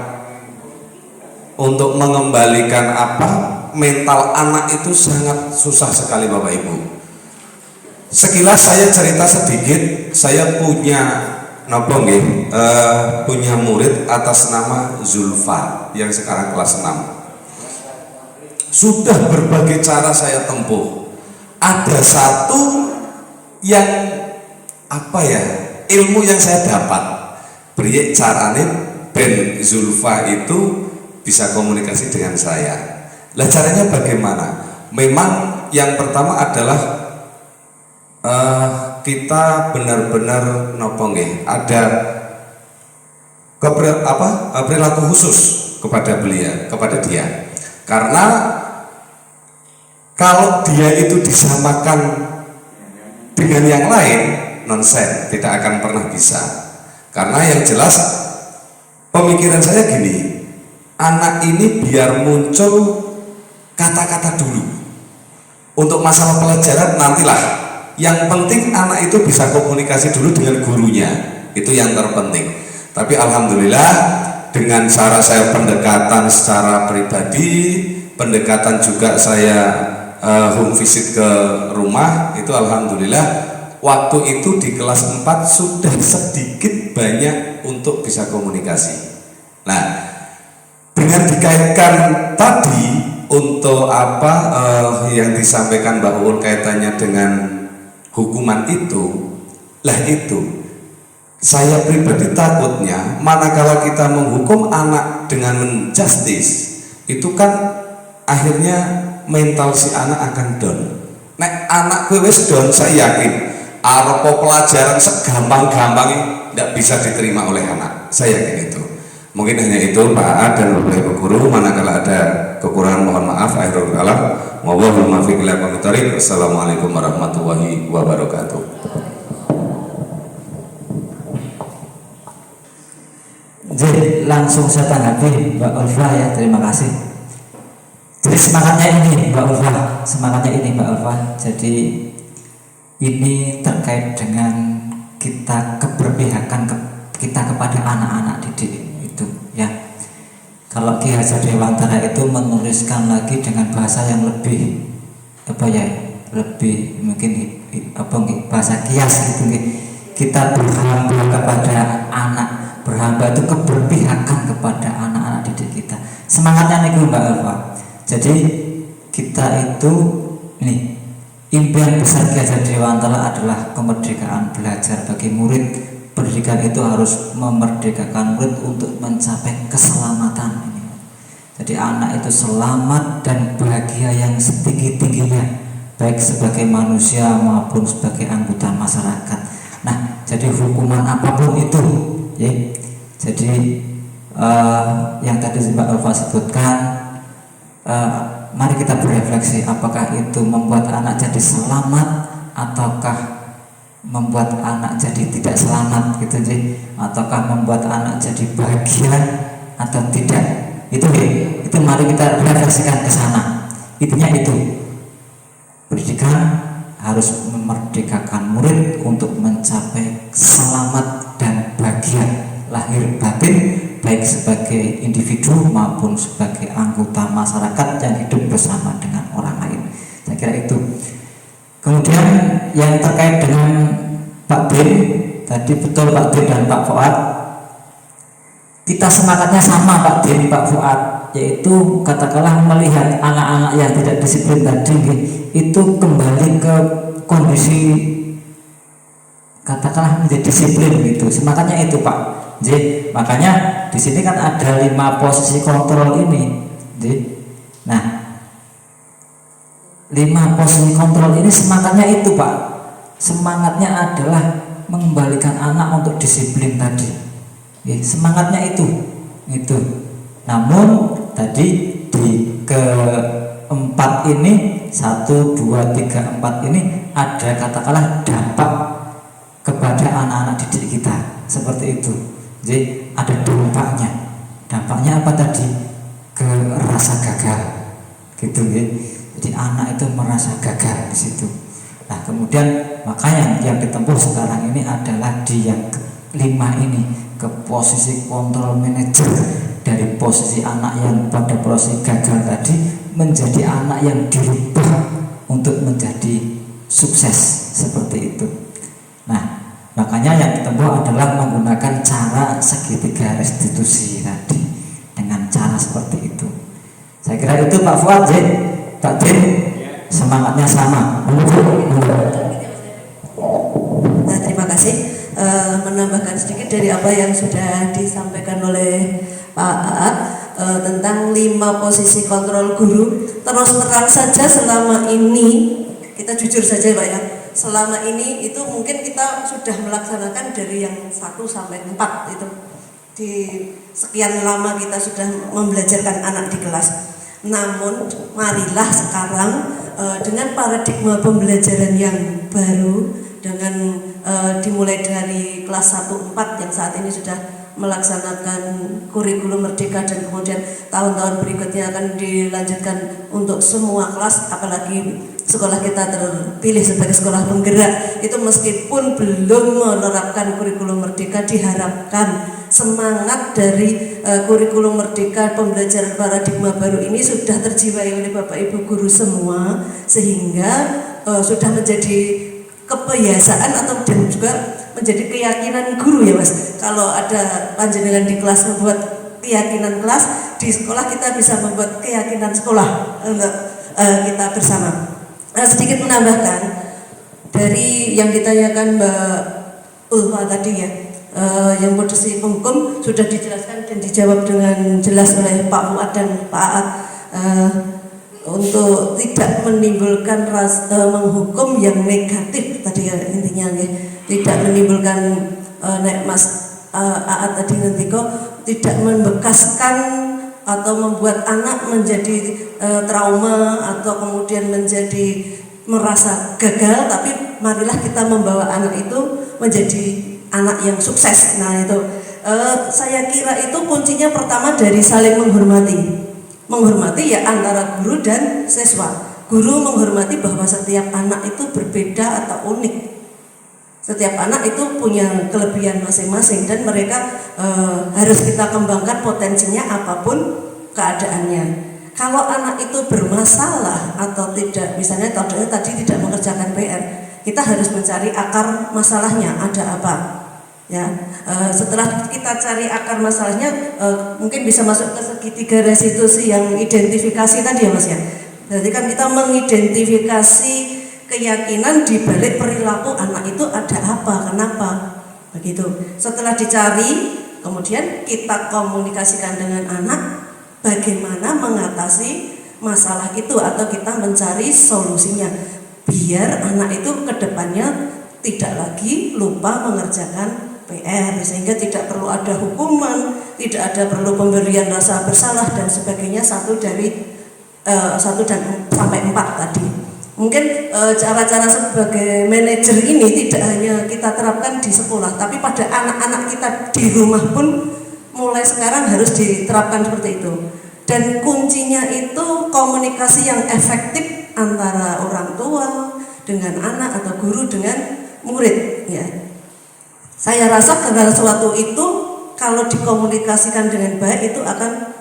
mental anak itu sangat susah sekali Bapak Ibu. Sekilas saya cerita sedikit, saya punya punya murid atas nama Zulfa yang sekarang kelas 6. Sudah berbagai cara saya tempuh. Ada satu yang ilmu yang saya dapat. Beri carane ben Zulfa itu bisa komunikasi dengan saya. Lah caranya bagaimana? Memang yang pertama adalah kita benar-benar ada perilaku khusus kepada dia. Karena kalau dia itu disamakan dengan yang lain, nonsen, tidak akan pernah bisa. Karena yang jelas pemikiran saya gini, anak ini biar muncul kata-kata dulu. Untuk masalah pelajaran nantilah. Yang penting anak itu bisa komunikasi dulu dengan gurunya, itu yang terpenting. Tapi alhamdulillah dengan cara saya pendekatan secara pribadi, pendekatan juga saya home visit ke rumah, itu alhamdulillah waktu itu di kelas 4 sudah sedikit banyak untuk bisa komunikasi. Nah, dengan dikaitkan tadi untuk yang disampaikan Mbak Uul kaitannya dengan hukuman itu, saya pribadi takutnya manakala kita menghukum anak dengan menjustice, itu kan akhirnya mental si anak akan down. Nek anak wis down, saya yakin arepa pelajaran segampang-gampangnya tidak bisa diterima oleh anak. Saya yakin itu. Mungkin hanya itu Pak A dan Bapak Ibu guru, manakala ada kekurangan mohon maaf. Akhirul kalam, wallahul muwaffiq ila aqwamit thoriq. Assalamualaikum warahmatullahi wabarakatuh. Jadi langsung saya tanggapi Mbak Ulfa ya, terima kasih. Jadi semangatnya ini Mbak Ulfa. Jadi ini terkait dengan kita keberpihakan kita kepada anak-anak didik itu ya. Kalau Ki Hajar Dewantara itu menuliskan lagi dengan bahasa yang lebih lebih mungkin bahasa kias gitu. Kita berhamba kepada anak, berhamba itu keberpihakan kepada anak-anak didik kita. Semangatnya nih Mbak Elva. Jadi kita itu impian besar Ki Hajar Dewantara adalah kemerdekaan belajar bagi murid. Pendidikan itu harus memerdekakan murid untuk mencapai keselamatan ini. Jadi anak itu selamat dan bahagia yang setinggi-tingginya, baik sebagai manusia maupun sebagai anggota masyarakat. Nah, jadi hukuman apapun itu, ya. Jadi yang tadi Mbak Ulfa sebutkan, mari kita berefleksi apakah itu membuat anak jadi selamat ataukah membuat anak jadi tidak selamat gitu, ataukah membuat anak jadi bahagia atau tidak. Itu mari kita refleksikan ke sana. Intinya itu, pendidikan harus memerdekakan murid untuk mencapai selamat dan bahagia lahir batin, baik sebagai individu maupun sebagai anggota masyarakat yang hidup bersama dengan orang lain. Saya kira itu. Kemudian yang terkait dengan Pak Bin, tadi betul Pak Bin dan Pak Fuad, kita semangatnya sama Pak Din, Pak Fuad, yaitu katakanlah melihat anak-anak yang tidak disiplin tadi itu kembali ke kondisi katakanlah menjadi disiplin gitu. Semangatnya itu Pak. Jadi makanya di sini kan ada 5 posisi kontrol ini. Nah, 5 posisi kontrol ini semangatnya itu Pak. Semangatnya adalah mengembalikan anak untuk disiplin tadi. Semangatnya itu. Namun tadi di keempat ini 1, 2, 3, 4 ini ada katakanlah dampak kepada anak-anak didik kita seperti itu. Jadi ada dampaknya. Dampaknya apa tadi? Ke rasa gagal, gitu ya. Jadi anak itu merasa gagal di situ. Nah kemudian makanya yang ditempuh sekarang ini adalah di yang kelima ini, ke posisi kontrol manajer, dari posisi anak yang pada posisi gagal tadi menjadi anak yang dirubah untuk menjadi sukses seperti itu. Nah makanya yang ditempuh adalah menggunakan cara segitiga restitusi tadi, dengan cara seperti itu. Saya kira itu Pak Fuad, Pak Din, semangatnya sama. Nah, terima kasih. Menambahkan sedikit dari apa yang sudah disampaikan oleh Pak Aat tentang 5 posisi kontrol guru. Terus terang saja selama ini, kita jujur saja Pak ya, selama ini itu mungkin kita sudah melaksanakan dari yang 1 sampai 4 itu. Di sekian lama kita sudah membelajarkan anak di kelas. Namun marilah sekarang dengan paradigma pembelajaran yang baru, dengan dimulai dari kelas 1-4 yang saat ini sudah melaksanakan kurikulum merdeka, dan kemudian tahun-tahun berikutnya akan dilanjutkan untuk semua kelas, apalagi sekolah kita terpilih sebagai sekolah penggerak. Itu meskipun belum menerapkan kurikulum merdeka, diharapkan semangat dari kurikulum merdeka, pembelajaran paradigma baru ini sudah terjiwai oleh Bapak Ibu guru semua, sehingga sudah menjadi kebiasaan atau dan juga menjadi keyakinan guru ya Mas. Kalau ada panjenengan di kelas membuat keyakinan kelas, di sekolah kita bisa membuat keyakinan sekolah untuk kita bersama. Sedikit menambahkan dari yang ditanyakan Mbak Ulfa tadi ya, yang posisi penghukum sudah dijelaskan dan dijawab dengan jelas oleh Pak Fuad dan Pak Aat. Untuk tidak menimbulkan menghukum yang negatif tadi ya, intinya ya, tidak menimbulkan Mas Aat tadi nanti kok tidak membekaskan atau membuat anak menjadi trauma atau kemudian menjadi merasa gagal, tapi marilah kita membawa anak itu menjadi anak yang sukses. Nah itu saya kira itu kuncinya pertama dari saling menghormati. Menghormati ya antara guru dan siswa. Guru menghormati bahwa setiap anak itu berbeda atau unik. Setiap anak itu punya kelebihan masing-masing dan mereka harus kita kembangkan potensinya apapun keadaannya. Kalau anak itu bermasalah atau tidak, misalnya contohnya tadi tidak mengerjakan PR, kita harus mencari akar masalahnya, ada apa. Ya, setelah kita cari akar masalahnya, mungkin bisa masuk ke segitiga restitusi yang identifikasi tadi ya Mas ya. Jadi kan kita mengidentifikasi keyakinan di balik perilaku anak itu ada apa, kenapa, begitu. Setelah dicari, kemudian kita komunikasikan dengan anak bagaimana mengatasi masalah itu atau kita mencari solusinya biar anak itu kedepannya tidak lagi lupa mengerjakan PR, sehingga tidak perlu ada hukuman, tidak ada perlu pemberian rasa bersalah dan sebagainya, 1 dan sampai 4 tadi. Mungkin cara-cara sebagai manajer ini tidak hanya kita terapkan di sekolah, tapi pada anak-anak kita di rumah pun mulai sekarang harus diterapkan seperti itu. Dan kuncinya itu komunikasi yang efektif antara orang tua dengan anak atau guru dengan murid, ya. Saya rasa segala sesuatu itu kalau dikomunikasikan dengan baik itu akan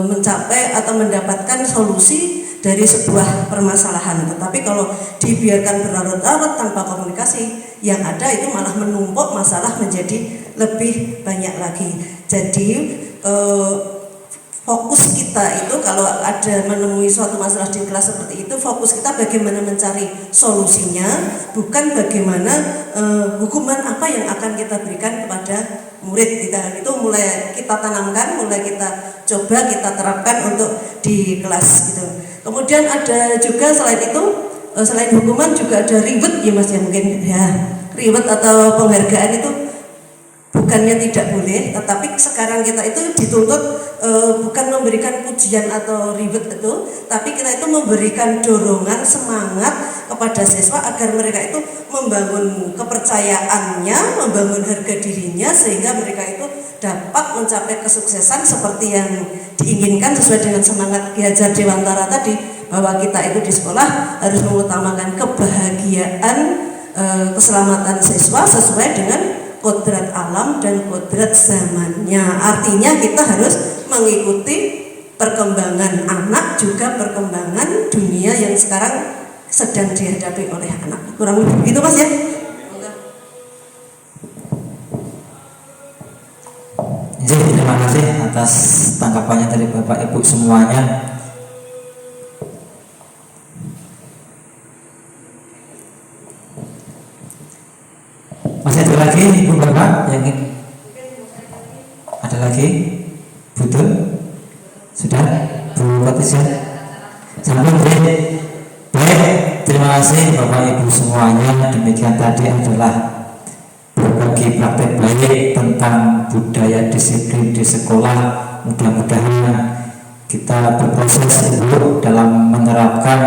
mencapai atau mendapatkan solusi dari sebuah permasalahan. Tetapi kalau dibiarkan berlarut-larut tanpa komunikasi, yang ada itu malah menumpuk masalah menjadi lebih banyak lagi. Jadi fokus kita itu kalau ada menemui suatu masalah di kelas seperti itu, fokus kita bagaimana mencari solusinya, bukan bagaimana hukuman apa yang akan kita berikan kepada murid kita. Itu mulai kita tanamkan, mulai kita coba kita terapkan untuk di kelas gitu. Kemudian ada juga selain itu, selain hukuman juga ada reward ya Mas ya, mungkin ya. Reward atau penghargaan itu bukannya tidak boleh, tetapi sekarang kita itu dituntut bukan memberikan pujian atau reward itu, tapi kita itu memberikan dorongan, semangat kepada siswa agar mereka itu membangun kepercayaannya, membangun harga dirinya, sehingga mereka itu dapat mencapai kesuksesan seperti yang diinginkan sesuai dengan semangat Ki Hajar Dewantara tadi, bahwa kita itu di sekolah harus mengutamakan kebahagiaan, keselamatan siswa sesuai dengan kodrat alam dan kodrat zamannya. Artinya kita harus mengikuti perkembangan anak, juga perkembangan dunia yang sekarang sedang dihadapi oleh anak. Kurang lebih begitu Mas ya. Jadi terima kasih atas tanggapannya dari Bapak Ibu semuanya. Masih ada lagi Ibu Bapak yang ingin? Ada lagi? Betul? Sudah? Bu Patisia? Sampai baik, terima kasih Bapak Ibu semuanya. Demikian tadi adalah berbagi praktek baik tentang budaya disiplin di sekolah. Mudah-mudahan kita berproses dulu dalam menerapkan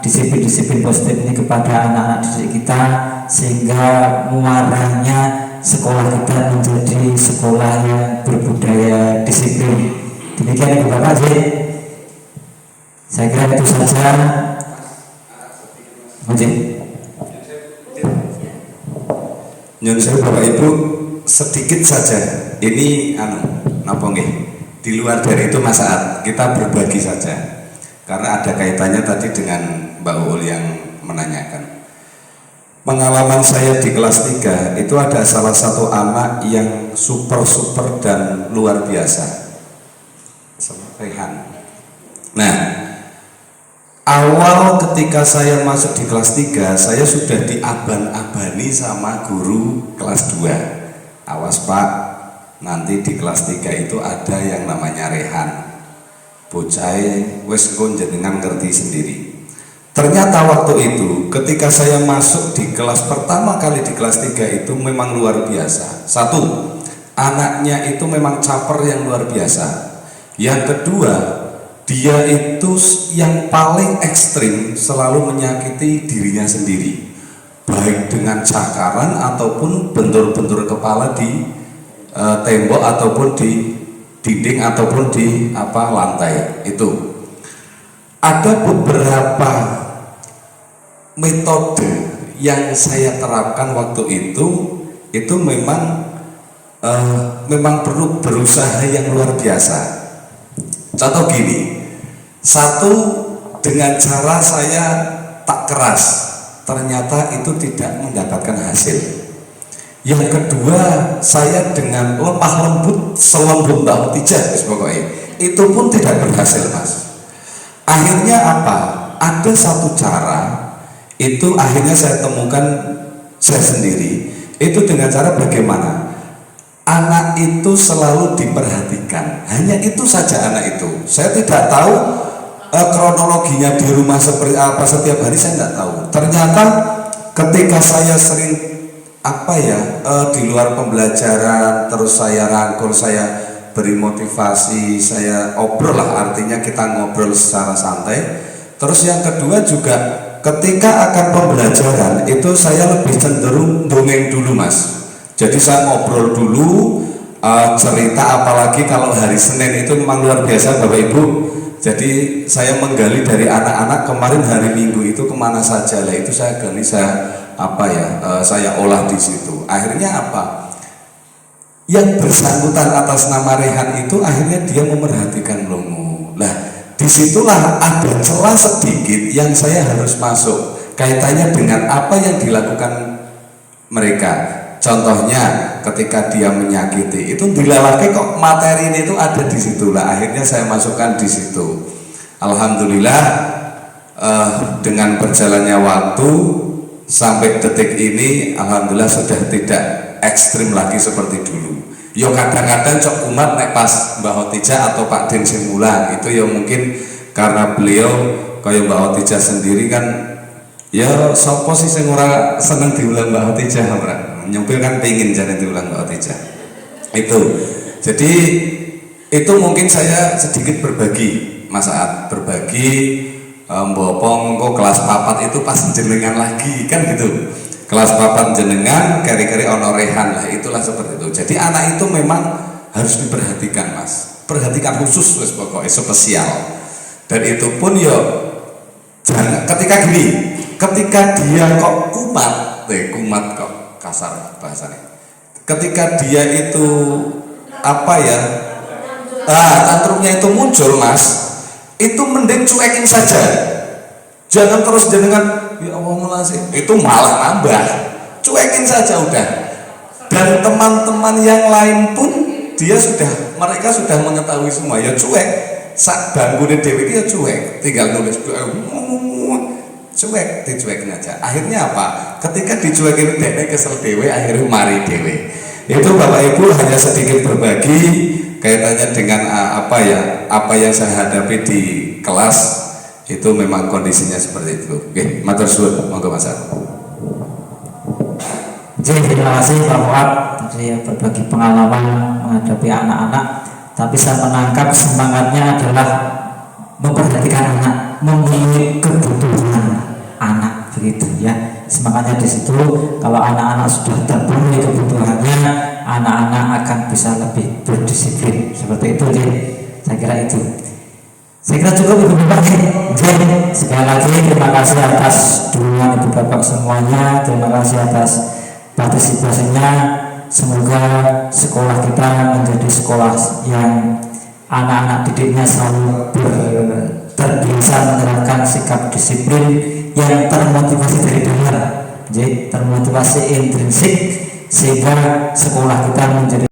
disiplin-disiplin positif ini kepada anak-anak didik kita, sehingga muaranya sekolah kita menjadi sekolah yang berbudaya disiplin. Demikian Ibu Bapak sih. Saya kira itu saja. Nyun sewu Bapak Ibu, sedikit saja. Ini napa nggih? Di luar dari itu Mas Aat, kita berbagi saja. Karena ada kaitannya tadi dengan Mbak Uul yang menanyakan. Pengalaman saya di kelas 3 itu ada salah satu anak yang super dan luar biasa. Rehan. Nah, awal ketika saya masuk di kelas 3, saya sudah diaban-abani sama guru kelas 2. Awas Pak, nanti di kelas 3 itu ada yang namanya Rehan. Bocah wis engko jenengan ngerti sendiri. Ternyata waktu itu ketika saya masuk di kelas pertama kali di kelas 3 itu memang luar biasa. Satu, anaknya itu memang caper yang luar biasa. Yang kedua, dia itu yang paling ekstrim selalu menyakiti dirinya sendiri, baik dengan cakaran ataupun bentur-bentur kepala di tembok ataupun di dinding ataupun di lantai. Itu ada beberapa metode yang saya terapkan waktu itu memang perlu berusaha yang luar biasa. Contoh gini, satu, dengan cara saya tak keras, ternyata itu tidak mendapatkan hasil. Yang kedua, saya dengan lemah lembut selembut bau tijah pokoknya, itu pun tidak berhasil Mas. Akhirnya apa? Ada satu cara itu akhirnya saya temukan saya sendiri itu dengan cara bagaimana anak itu selalu diperhatikan, hanya itu saja anak itu. Saya tidak tahu kronologinya di rumah seperti apa setiap hari, saya tidak tahu. Ternyata ketika saya sering di luar pembelajaran, terus saya rangkul, saya beri motivasi, saya obrol lah, artinya kita ngobrol secara santai. Terus yang kedua juga ketika akan pembelajaran itu saya lebih cenderung dongeng dulu mas. Jadi saya ngobrol dulu, cerita, apalagi kalau hari Senin itu memang luar biasa Bapak Ibu. Jadi saya menggali dari anak-anak kemarin hari Minggu itu kemana saja lah, itu saya gali, saya olah di situ. Akhirnya apa? Yang bersangkutan atas nama Rehan itu akhirnya dia memerhatikan Lomo. Lah disitulah ada celah sedikit yang saya harus masuk kaitannya dengan apa yang dilakukan mereka. Contohnya ketika dia menyakiti itu dilalaki kok materi ini itu ada di situ lah. Akhirnya saya masukkan di situ. Alhamdulillah dengan berjalannya waktu sampai detik ini, alhamdulillah sudah tidak ekstrim lagi seperti dulu. Yo kadang-kadang cok umat nek pas Mbah Khotijah atau Pak Den Simulan itu ya mungkin karena beliau kaya Mbah Khotijah sendiri kan ya sopo sih sing ora seneng diulang Mbah Khotijah ora. Nyempil kan pengen jadi diulang Mbak Khotijah itu. Jadi itu mungkin saya sedikit berbagi Mas Saat, berbagi mbopong kok kelas papat itu pas jenengan lagi kan gitu, kelas papat jenengan kari-kari ono Rehan lah, itulah seperti itu. Jadi anak itu memang harus diperhatikan mas, perhatikan khusus wes pokoknya spesial. Dan itu pun yo jangan ketika gini, ketika dia kok kumat kok kasar bahasanya. Ketika dia itu tantrumnya itu muncul mas, itu mending cuekin saja, jangan terus jenengan ya Allah melasih, itu malah nambah. Cuekin saja udah. Dan teman-teman yang lain pun mereka sudah mengetahui semua, ya cuek. Sak bangunin dewi dia cuek, tinggal nulis cuek, dicuekin aja. Akhirnya apa? Ketika dicuekin dene kesel dewe, akhirnya mari dewe. Itu Bapak Ibu hanya sedikit berbagi kaitannya dengan apa yang saya hadapi di kelas. Itu memang kondisinya seperti itu. Oke, matur suwun, monggo Mas. Jadi terima kasih Pak Fuad tadi berbagi pengalaman menghadapi anak-anak. Tapi saya menangkap semangatnya adalah memperhatikan anak, memenuhi kebutuhan anak, begitu ya. Semangatnya di situ. Kalau anak-anak sudah terpenuhi kebutuhannya, anak-anak akan bisa lebih berdisiplin. Seperti itu, saya kira itu. Saya kira cukup Ibu Bapak. Sekali lagi terima kasih atas dukungan Ibu Bapak semuanya. Terima kasih atas partisipasinya. Semoga sekolah kita menjadi sekolah yang anak-anak didiknya selalu terbiasa menerapkan sikap disiplin yang termotivasi dari dalam, jadi termotivasi intrinsik, sehingga sekolah kita menjadi